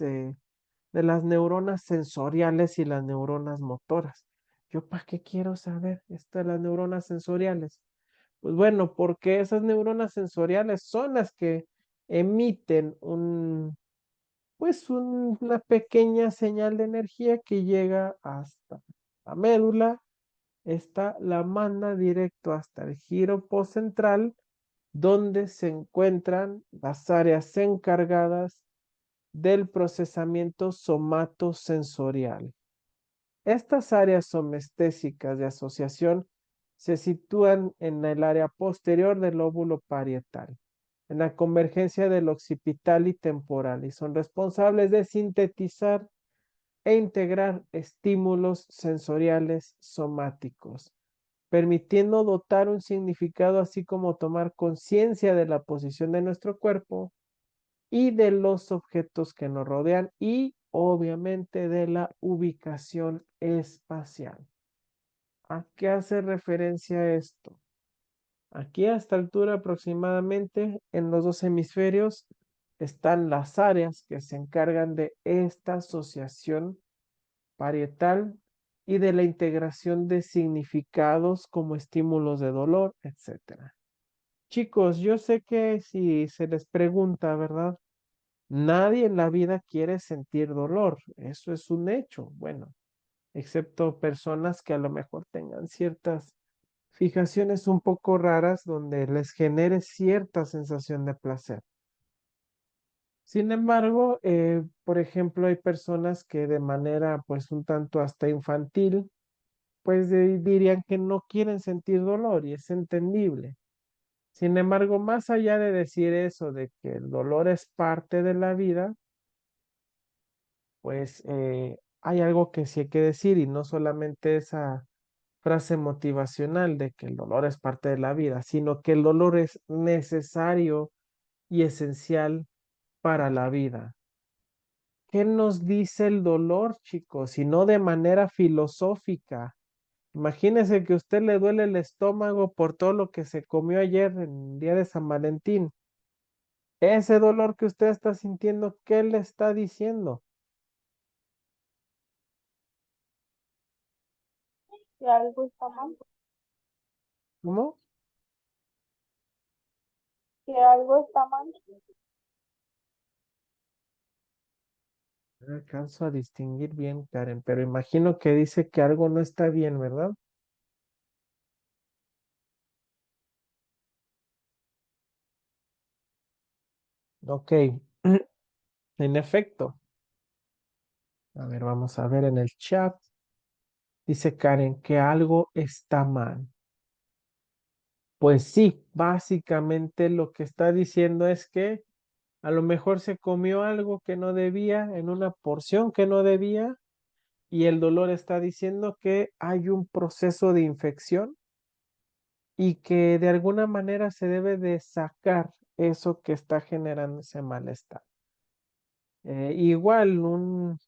neuronas sensoriales y las neuronas motoras? ¿Yo para qué quiero saber esto de las neuronas sensoriales? Pues bueno, porque esas neuronas sensoriales son las que emiten una pequeña señal de energía que llega hasta la médula. Esta la manda directo hasta el giro postcentral, donde se encuentran las áreas encargadas del procesamiento somatosensorial. Estas áreas somestésicas de asociación se sitúan en el área posterior del lóbulo parietal, en la convergencia del occipital y temporal, y son responsables de sintetizar e integrar estímulos sensoriales somáticos, permitiendo dotar un significado así como tomar conciencia de la posición de nuestro cuerpo y de los objetos que nos rodean y obviamente de la ubicación espacial. ¿A qué hace referencia esto? Aquí a esta altura aproximadamente en los dos hemisferios están las áreas que se encargan de esta asociación parietal y de la integración de significados como estímulos de dolor, etcétera. Chicos, yo sé que si se les pregunta, ¿verdad? Nadie en la vida quiere sentir dolor, eso es un hecho, bueno, excepto personas que a lo mejor tengan ciertas fijaciones un poco raras donde les genere cierta sensación de placer. Sin embargo, por ejemplo, hay personas que de manera pues un tanto hasta infantil, pues dirían que no quieren sentir dolor y es entendible. Sin embargo, más allá de decir eso, de que el dolor es parte de la vida, pues hay algo que sí hay que decir y no solamente esa frase motivacional de que el dolor es parte de la vida, sino que el dolor es necesario y esencial para la vida. ¿Qué nos dice el dolor, chicos? Y no de manera filosófica. Imagínese que a usted le duele el estómago por todo lo que se comió ayer en el día de San Valentín. Ese dolor que usted está sintiendo, ¿qué le está diciendo? Que algo está mal. ¿Cómo? Que algo está mal. No alcanzo a distinguir bien, Karen, pero imagino que dice que algo no está bien, ¿verdad? Ok, en efecto. A ver, vamos a ver en el chat. Dice Karen que algo está mal. Pues sí, básicamente lo que está diciendo es que a lo mejor se comió algo que no debía en una porción que no debía y el dolor está diciendo que hay un proceso de infección y que de alguna manera se debe de sacar eso que está generando ese malestar. Igual un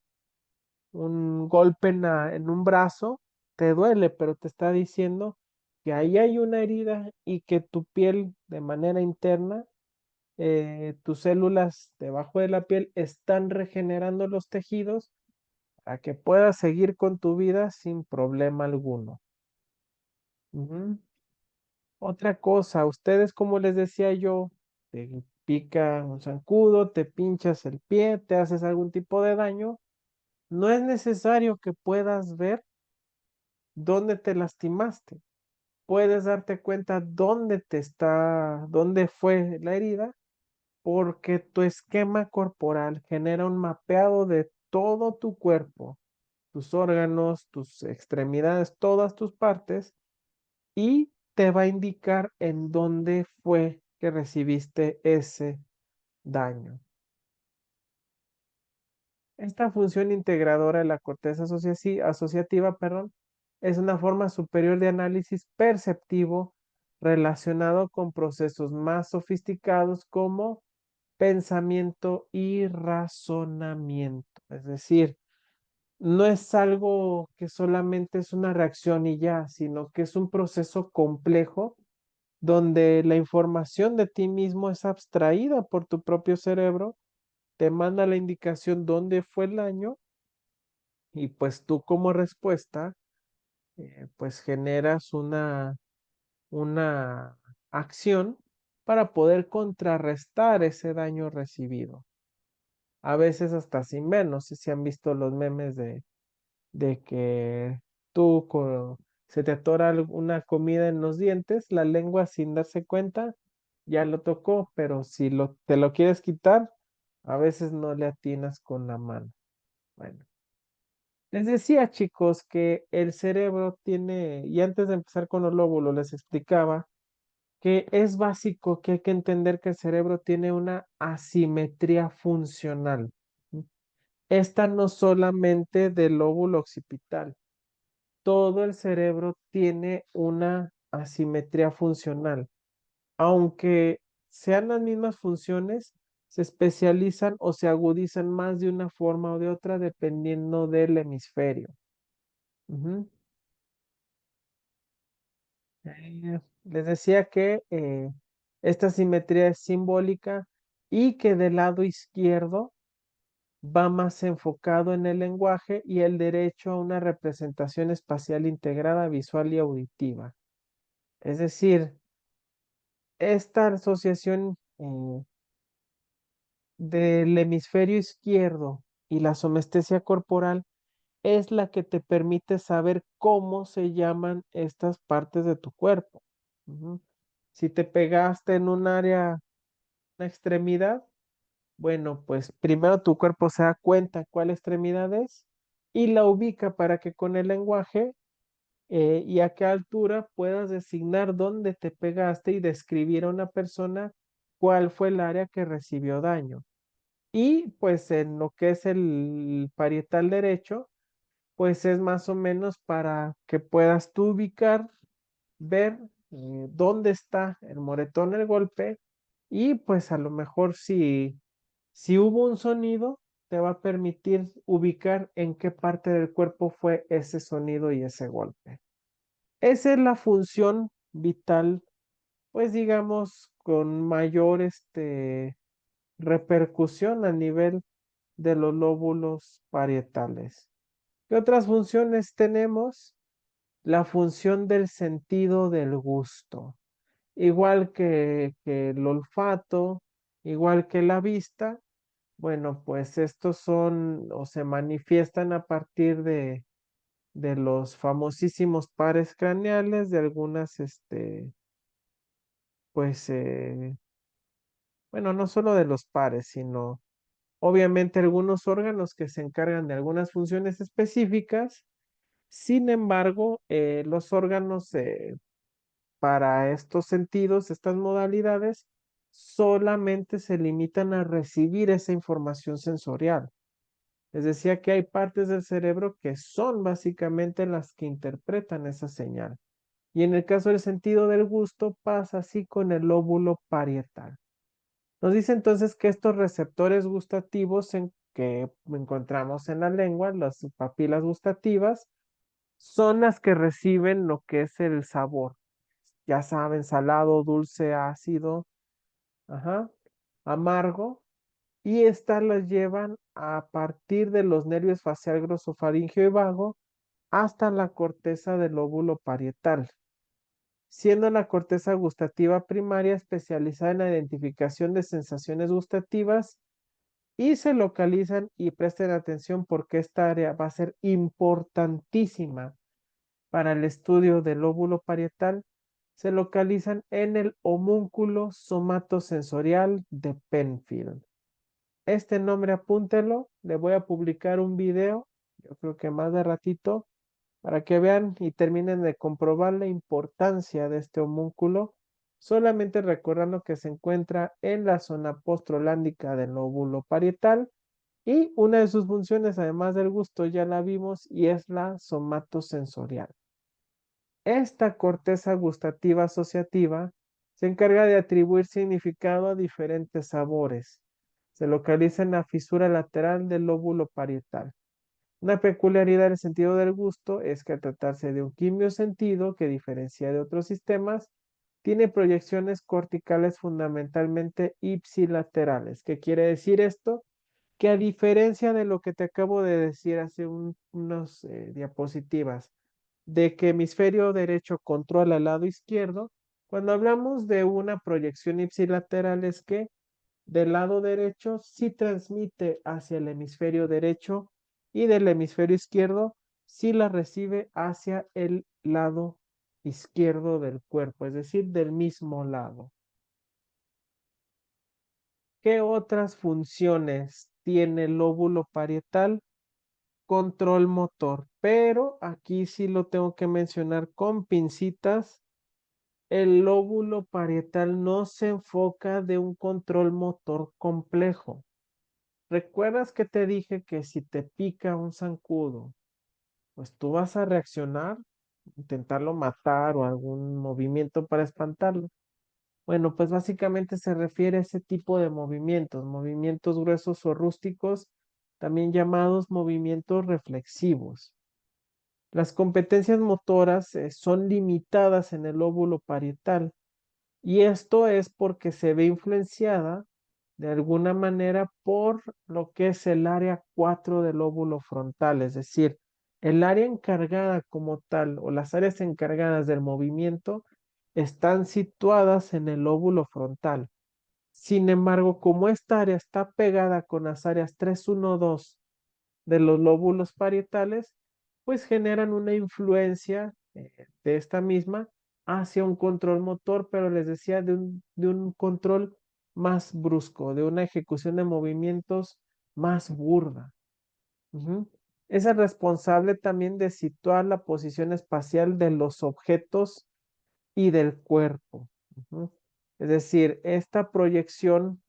golpe en un brazo te duele, pero te está diciendo que ahí hay una herida y que tu piel de manera interna, tus células debajo de la piel están regenerando los tejidos para que puedas seguir con tu vida sin problema alguno. Ujú. Otra cosa, ustedes, como les decía yo, te pica un zancudo, te pinchas el pie, te haces algún tipo de daño, no es necesario que puedas ver dónde te lastimaste. Puedes darte cuenta dónde fue la herida, porque tu esquema corporal genera un mapeado de todo tu cuerpo, tus órganos, tus extremidades, todas tus partes, y te va a indicar en dónde fue que recibiste ese daño. Esta función integradora de la corteza asociativa, perdón, es una forma superior de análisis perceptivo relacionado con procesos más sofisticados como pensamiento y razonamiento. Es decir, no es algo que solamente es una reacción y ya, sino que es un proceso complejo donde la información de ti mismo es abstraída por tu propio cerebro, te manda la indicación dónde fue el daño y pues tú como respuesta pues generas una acción para poder contrarrestar ese daño recibido. A veces hasta sin ver, no sé si han visto los memes de que se te atora una comida en los dientes, la lengua sin darse cuenta ya lo tocó, pero si te lo quieres quitar, a veces no le atinas con la mano. Bueno, les decía, chicos, que el cerebro tiene, y antes de empezar con los lóbulos, les explicaba que es básico que hay que entender que el cerebro tiene una asimetría funcional. Esta no solamente del lóbulo occipital, todo el cerebro tiene una asimetría funcional. Aunque sean las mismas funciones, se especializan o se agudizan más de una forma o de otra dependiendo del hemisferio. Ujú. Les decía que esta simetría es simbólica y que del lado izquierdo va más enfocado en el lenguaje y el derecho a una representación espacial integrada, visual y auditiva. Es decir, esta asociación del hemisferio izquierdo y la somestesia corporal es la que te permite saber cómo se llaman estas partes de tu cuerpo. Ujú. Si te pegaste en un área, una extremidad, bueno, pues primero tu cuerpo se da cuenta cuál extremidad es y la ubica para que con el lenguaje y a qué altura puedas designar dónde te pegaste y describir a una persona cuál fue el área que recibió daño. Y pues en lo que es el parietal derecho, pues es más o menos para que puedas tú ubicar, ver dónde está el moretón, el golpe, y pues a lo mejor si hubo un sonido, te va a permitir ubicar en qué parte del cuerpo fue ese sonido y ese golpe. Esa es la función vital, pues digamos, con mayor repercusión a nivel de los lóbulos parietales. ¿Qué otras funciones tenemos? La función del sentido del gusto. Igual que el olfato, igual que la vista, bueno, pues estos son o se manifiestan a partir de los famosísimos pares craneales, de algunas, pues, bueno, no solo de los pares, sino obviamente algunos órganos que se encargan de algunas funciones específicas. Sin embargo, los órganos para estos sentidos, estas modalidades, solamente se limitan a recibir esa información sensorial. Les decía que hay partes del cerebro que son básicamente las que interpretan esa señal. Y en el caso del sentido del gusto pasa así con el lóbulo parietal. Nos dice entonces que estos receptores gustativos que encontramos en la lengua, las papilas gustativas, son las que reciben lo que es el sabor. Ya saben, salado, dulce, ácido, ajá, amargo. Y estas las llevan a partir de los nervios facial glosofaríngeo y vago hasta la corteza del lóbulo parietal, siendo la corteza gustativa primaria especializada en la identificación de sensaciones gustativas y se localizan y presten atención porque esta área va a ser importantísima para el estudio del lóbulo parietal. Se localizan en el homúnculo somatosensorial de Penfield. Este nombre apúntelo, le voy a publicar un video, yo creo que más de ratito, para que vean y terminen de comprobar la importancia de este homúnculo, solamente recordando que se encuentra en la zona postrolándica del lóbulo parietal y una de sus funciones, además del gusto, ya la vimos y es la somatosensorial. Esta corteza gustativa asociativa se encarga de atribuir significado a diferentes sabores. Se localiza en la fisura lateral del lóbulo parietal. Una peculiaridad del sentido del gusto es que al tratarse de un quimiosentido que diferencia de otros sistemas, tiene proyecciones corticales fundamentalmente ipsilaterales. ¿Qué quiere decir esto? Que a diferencia de lo que te acabo de decir hace unas diapositivas, de que hemisferio derecho controla el lado izquierdo, cuando hablamos de una proyección ipsilateral es que del lado derecho sí transmite hacia el hemisferio derecho y del hemisferio izquierdo sí la recibe hacia el lado izquierdo del cuerpo, es decir, del mismo lado. ¿Qué otras funciones tiene el lóbulo parietal? Control motor, pero aquí sí lo tengo que mencionar con pincitas. El lóbulo parietal no se enfoca de un control motor complejo. ¿Recuerdas que te dije que si te pica un zancudo, pues tú vas a reaccionar, intentarlo matar o algún movimiento para espantarlo? Bueno, pues básicamente se refiere a ese tipo de movimientos, movimientos gruesos o rústicos, también llamados movimientos reflexivos. Las competencias motoras son limitadas en el lóbulo parietal y esto es porque se ve influenciada de alguna manera por lo que es el área 4 del lóbulo frontal, es decir, el área encargada como tal o las áreas encargadas del movimiento están situadas en el lóbulo frontal. Sin embargo, como esta área está pegada con las áreas 3, 1, 2 de los lóbulos parietales, pues generan una influencia de esta misma hacia un control motor, pero les decía de un control más brusco, de una ejecución de movimientos más burda. Ujú. Es el responsable también de situar la posición espacial de los objetos y del cuerpo. Ujú. Es decir, esta proyección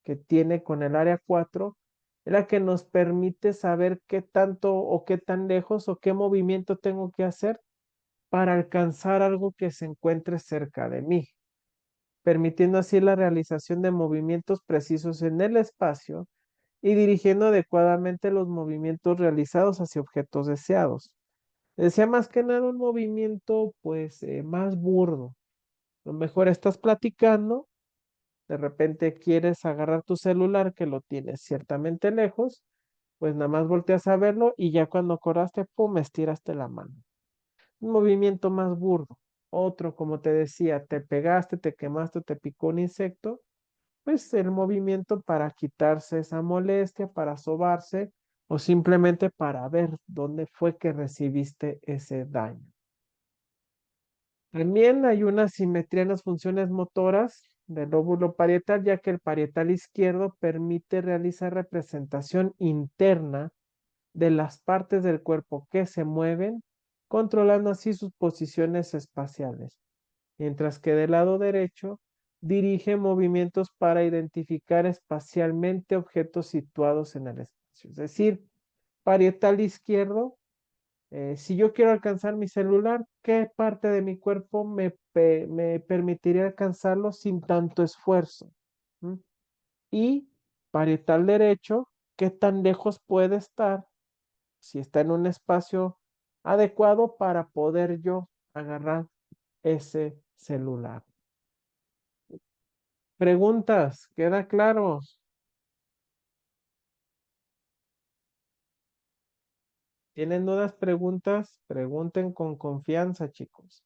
que tiene con el área 4 es la que nos permite saber qué tanto o qué tan lejos o qué movimiento tengo que hacer para alcanzar algo que se encuentre cerca de mí, permitiendo así la realización de movimientos precisos en el espacio y dirigiendo adecuadamente los movimientos realizados hacia objetos deseados. Decía más que nada un movimiento pues más burdo. A lo mejor estás platicando, de repente quieres agarrar tu celular que lo tienes ciertamente lejos, pues nada más volteas a verlo y ya cuando acordaste, pum, estiraste la mano. Un movimiento más burdo. Otro, como te decía, te pegaste, te quemaste, te picó un insecto, pues el movimiento para quitarse esa molestia, para sobarse o simplemente para ver dónde fue que recibiste ese daño. También hay una simetría en las funciones motoras del lóbulo parietal, ya que el parietal izquierdo permite realizar representación interna de las partes del cuerpo que se mueven, controlando así sus posiciones espaciales, mientras que del lado derecho dirige movimientos para identificar espacialmente objetos situados en el espacio. Es decir, parietal izquierdo, si yo quiero alcanzar mi celular, ¿qué parte de mi cuerpo me permitiría alcanzarlo sin tanto esfuerzo? ¿Mm? Y parietal derecho, ¿qué tan lejos puede estar si está en un espacio adecuado para poder yo agarrar ese celular? Preguntas, ¿queda claro? ¿Tienen dudas, preguntas? Pregunten con confianza, chicos.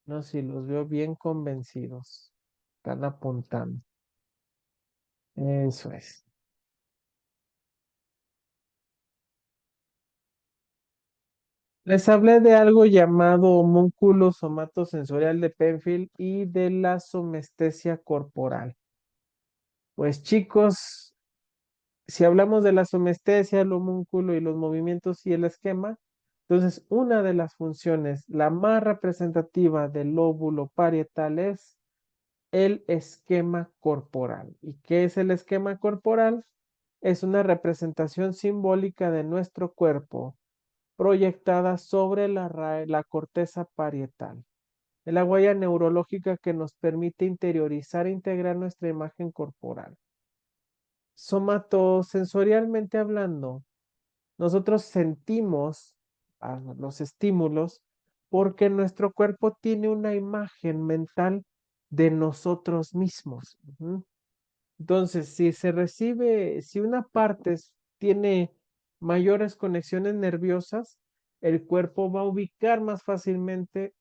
No, si los veo bien convencidos. Están apuntando. Eso es. Les hablé de algo llamado homúnculo somatosensorial de Penfield y de la somestesia corporal. Pues chicos, si hablamos de la somestesia, el homúnculo y los movimientos y el esquema, entonces una de las funciones, la más representativa del lóbulo parietal es el esquema corporal. ¿Y qué es el esquema corporal? Es una representación simbólica de nuestro cuerpo proyectada sobre la corteza parietal. Es la huella neurológica que nos permite interiorizar e integrar nuestra imagen corporal. Somatosensorialmente hablando, nosotros sentimos los estímulos porque nuestro cuerpo tiene una imagen mental de nosotros mismos. Ujú. Entonces, si una parte tiene mayores conexiones nerviosas, el cuerpo va a ubicar más fácilmente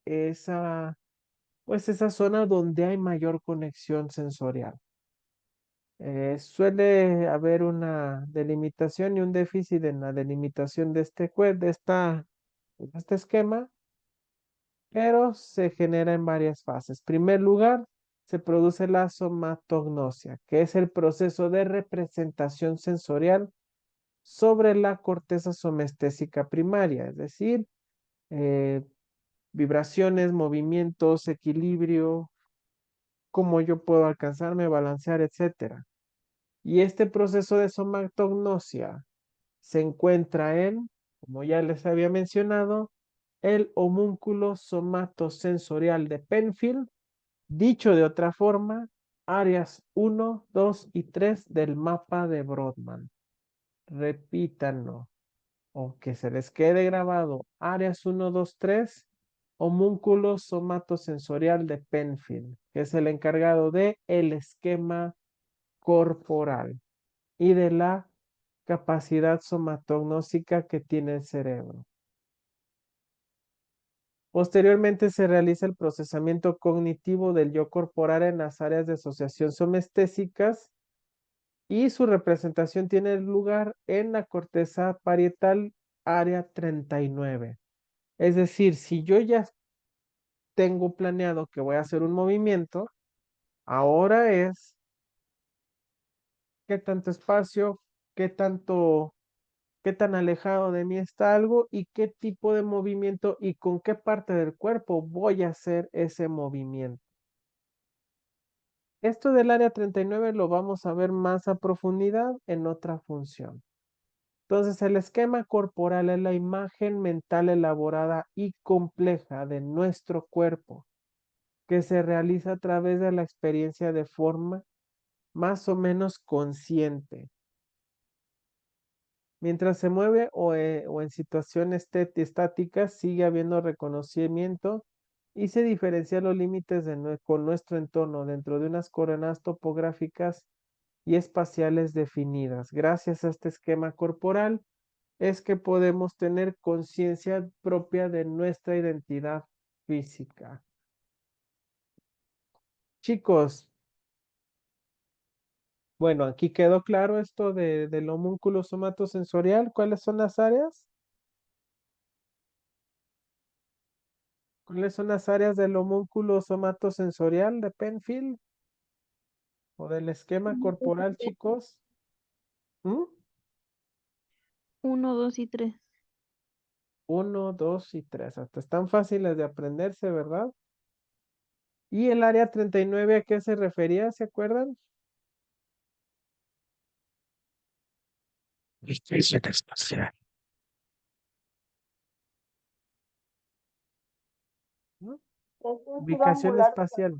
pues esa zona donde hay mayor conexión sensorial. Suele haber una delimitación y un déficit en la delimitación de este esquema, pero se genera en varias fases. En primer lugar, se produce la somatognosia, que es el proceso de representación sensorial sobre la corteza somestésica primaria, es decir, eh, vibraciones, movimientos, equilibrio, cómo yo puedo alcanzarme, balancear, etcétera. Y este proceso de somatognosia se encuentra en, como ya les había mencionado, el homúnculo somatosensorial de Penfield, dicho de otra forma, áreas 1, 2 y 3 del mapa de Brodmann. Repítanlo, o que se les quede grabado, áreas 1, 2, 3, homúnculo somatosensorial de Penfield, que es el encargado de el esquema corporal y de la capacidad somatognósica que tiene el cerebro. Posteriormente se realiza el procesamiento cognitivo del yo corporal en las áreas de asociación somestésicas y su representación tiene lugar en la corteza parietal área 39. Es decir, si yo ya tengo planeado que voy a hacer un movimiento, ahora es qué tanto espacio, qué tanto, qué tan alejado de mí está algo y qué tipo de movimiento y con qué parte del cuerpo voy a hacer ese movimiento. Esto del área 39 lo vamos a ver más a profundidad en otra función. Entonces, el esquema corporal es la imagen mental elaborada y compleja de nuestro cuerpo, que se realiza a través de la experiencia de forma más o menos consciente. Mientras se mueve o en situaciones estáticas, sigue habiendo reconocimiento y se diferencian los límites con nuestro entorno dentro de unas coordenadas topográficas y espaciales definidas. Gracias a este esquema corporal es que podemos tener conciencia propia de nuestra identidad física. Chicos, bueno, aquí quedó claro esto del homúnculo somatosensorial. ¿Cuáles son las áreas? ¿Cuáles son las áreas del homúnculo somatosensorial de Penfield? ¿O del esquema corporal, chicos? ¿Mm? 1, 2 y 3. 1, 2 y 3. Hasta están fáciles de aprenderse, ¿verdad? ¿Y el área 39 a qué se refería? ¿Se acuerdan? Dispersión espacial. ¿No? Ubicación espacial.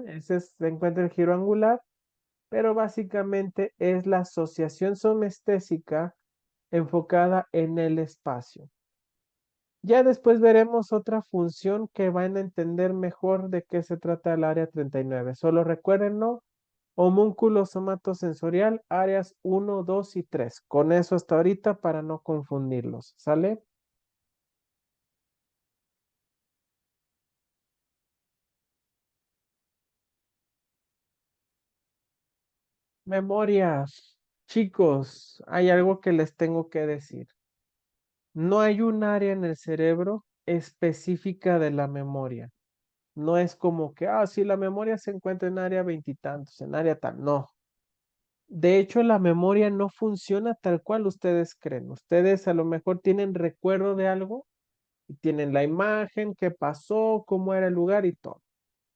Ese se encuentra el giro angular, pero básicamente es la asociación somestésica enfocada en el espacio. Ya después veremos otra función que van a entender mejor de qué se trata el área 39. Solo recuérdenlo, homúnculo somatosensorial, áreas 1, 2 y 3. Con eso hasta ahorita para no confundirlos. ¿Sale? Memoria. Chicos, hay algo que les tengo que decir. No hay un área en el cerebro específica de la memoria. No es como que, si la memoria se encuentra en área veintitantos, en área tal. No. De hecho, la memoria no funciona tal cual ustedes creen. Ustedes a lo mejor tienen recuerdo de algo y tienen la imagen, qué pasó, cómo era el lugar y todo.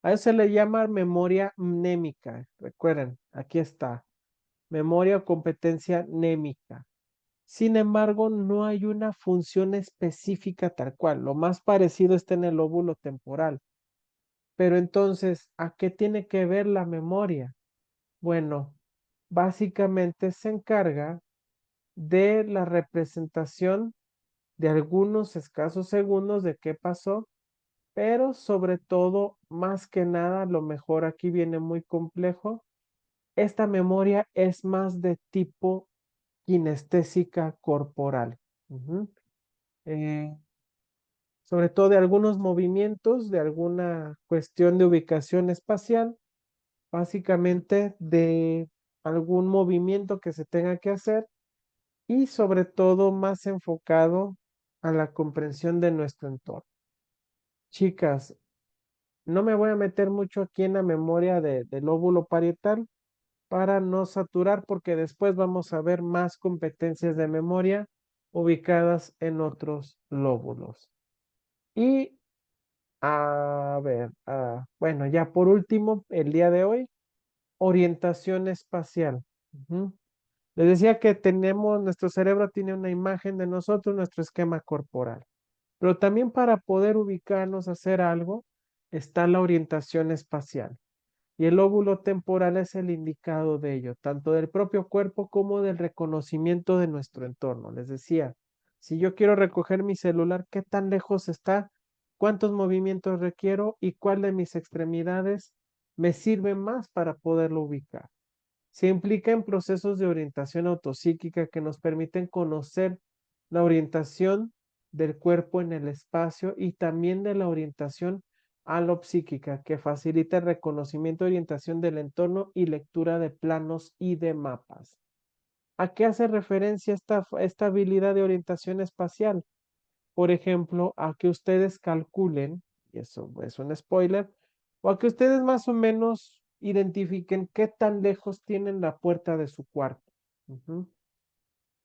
A eso se le llama memoria mnémica. Recuerden, aquí está. Memoria o competencia mnémica. Sin embargo, no hay una función específica tal cual. Lo más parecido está en el lóbulo temporal. Pero entonces, ¿a qué tiene que ver la memoria? Bueno, básicamente se encarga de la representación de algunos escasos segundos de qué pasó, pero sobre todo, más que nada, lo mejor aquí viene muy complejo. Esta memoria es más de tipo kinestésica corporal. Ujú. Eh, Sobre todo de algunos movimientos, de alguna cuestión de ubicación espacial, básicamente de algún movimiento que se tenga que hacer y sobre todo más enfocado a la comprensión de nuestro entorno. Chicas, no me voy a meter mucho aquí en la memoria del lóbulo parietal para no saturar porque después vamos a ver más competencias de memoria ubicadas en otros lóbulos. Y a ver, bueno, ya por último, el día de hoy, orientación espacial. Ujú. Les decía que nuestro cerebro tiene una imagen de nosotros, nuestro esquema corporal. Pero también para poder ubicarnos, hacer algo, está la orientación espacial. Y el lóbulo temporal es el indicado de ello, tanto del propio cuerpo como del reconocimiento de nuestro entorno. Les decía, si yo quiero recoger mi celular, ¿qué tan lejos está? ¿Cuántos movimientos requiero? ¿Y cuál de mis extremidades me sirve más para poderlo ubicar? Se implica en procesos de orientación autopsíquica que nos permiten conocer la orientación del cuerpo en el espacio y también de la orientación alopsíquica, que facilita el reconocimiento y orientación del entorno y lectura de planos y de mapas. ¿A qué hace referencia esta habilidad de orientación espacial? Por ejemplo, a que ustedes calculen, y eso es un spoiler, o a que ustedes más o menos identifiquen qué tan lejos tienen la puerta de su cuarto. Ujú.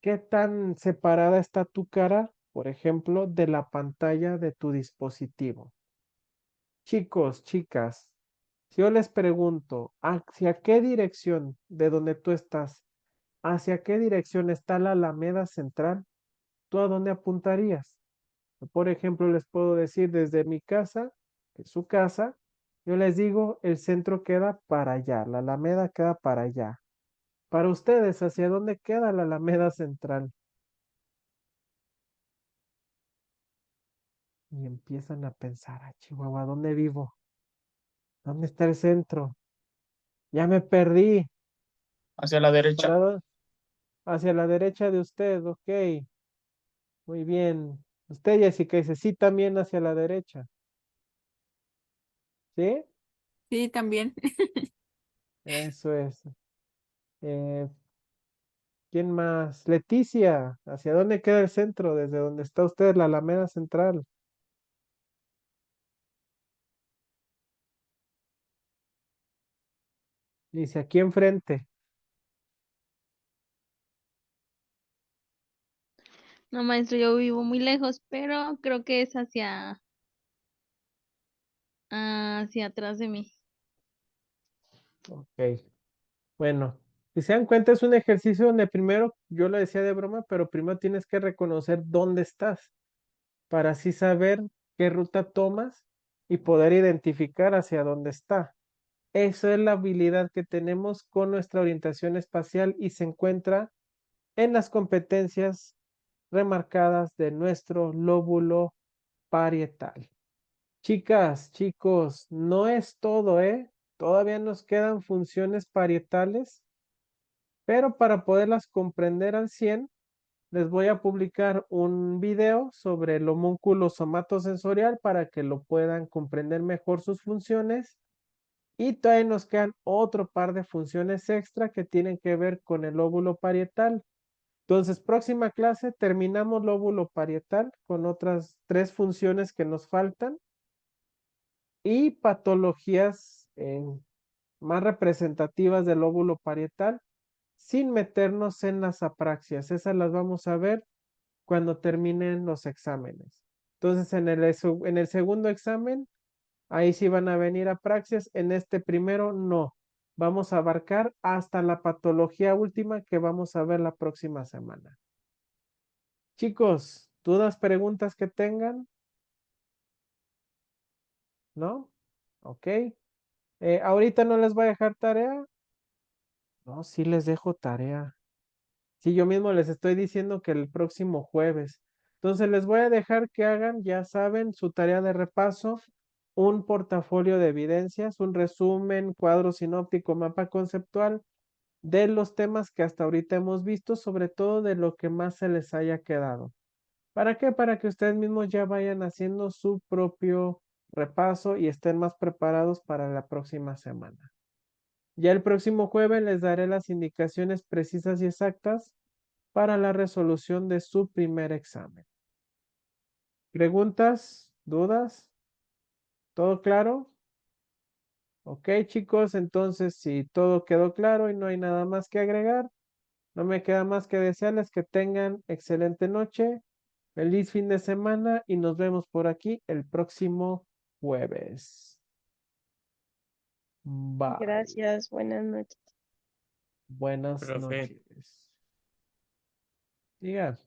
¿Qué tan separada está tu cara, por ejemplo, de la pantalla de tu dispositivo? Chicos, chicas, si yo les pregunto, ¿hacia qué dirección de donde tú estás, hacia qué dirección está la Alameda Central? ¿Tú a dónde apuntarías? Por ejemplo, les puedo decir desde mi casa, que es su casa, yo les digo, el centro queda para allá, la Alameda queda para allá. Para ustedes, ¿hacia dónde queda la Alameda Central? Y empiezan a pensar, ah, Chihuahua, ¿dónde vivo? ¿Dónde está el centro? Ya me perdí. Hacia la derecha. ¿Para dónde? Hacia la derecha de usted, ok. Muy bien. Usted, Jessica, dice, sí, también hacia la derecha. ¿Sí? Sí, también. Eso es. Eh, ¿Quién más? Leticia, ¿hacia dónde queda el centro? Desde donde está usted, la Alameda Central. Dice, aquí enfrente. No, maestro, yo vivo muy lejos, pero creo que es hacia atrás de mí. Ok. Bueno, si se dan cuenta, es un ejercicio donde primero, yo lo decía de broma, pero primero tienes que reconocer dónde estás para así saber qué ruta tomas y poder identificar hacia dónde está. Eso es la habilidad que tenemos con nuestra orientación espacial y se encuentra en las competencias remarcadas de nuestro lóbulo parietal. Chicas, chicos, no es todo, ¿eh? Todavía nos quedan funciones parietales, pero para poderlas comprender al 100, les voy a publicar un video sobre el homúnculo somatosensorial para que lo puedan comprender mejor sus funciones. Y todavía nos quedan otro par de funciones extra que tienen que ver con el lóbulo parietal. Entonces, próxima clase terminamos lóbulo parietal con otras 3 funciones que nos faltan y patologías más representativas del lóbulo parietal sin meternos en las apraxias. Esas las vamos a ver cuando terminen los exámenes. Entonces, en el segundo examen, ahí sí van a venir apraxias. En este primero, no. Vamos a abarcar hasta la patología última que vamos a ver la próxima semana. Chicos, ¿dudas, preguntas que tengan? ¿No? Ok. Ahorita no les voy a dejar tarea. No, sí les dejo tarea. Sí, yo mismo les estoy diciendo que el próximo jueves. Entonces les voy a dejar que hagan, ya saben, su tarea de repaso, un portafolio de evidencias, un resumen, cuadro sinóptico, mapa conceptual de los temas que hasta ahorita hemos visto, sobre todo de lo que más se les haya quedado. ¿Para qué? Para que ustedes mismos ya vayan haciendo su propio repaso y estén más preparados para la próxima semana. Ya el próximo jueves les daré las indicaciones precisas y exactas para la resolución de su primer examen. ¿Preguntas? ¿Dudas? ¿Todo claro? Ok, chicos, entonces si todo quedó claro y no hay nada más que agregar, no me queda más que desearles que tengan excelente noche, feliz fin de semana y nos vemos por aquí el próximo jueves. Bye. Gracias, buenas noches. Buenas Profe. noches. Diga.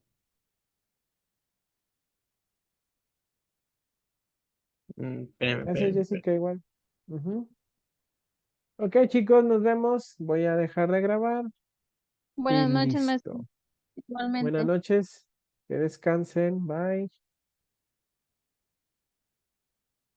Gracias, Jessica, igual. Ujú. Ok, chicos, nos vemos. Voy a dejar de grabar y Buenas noches, maestro. listo. Buenas Igualmente. noches. Que descansen. Bye.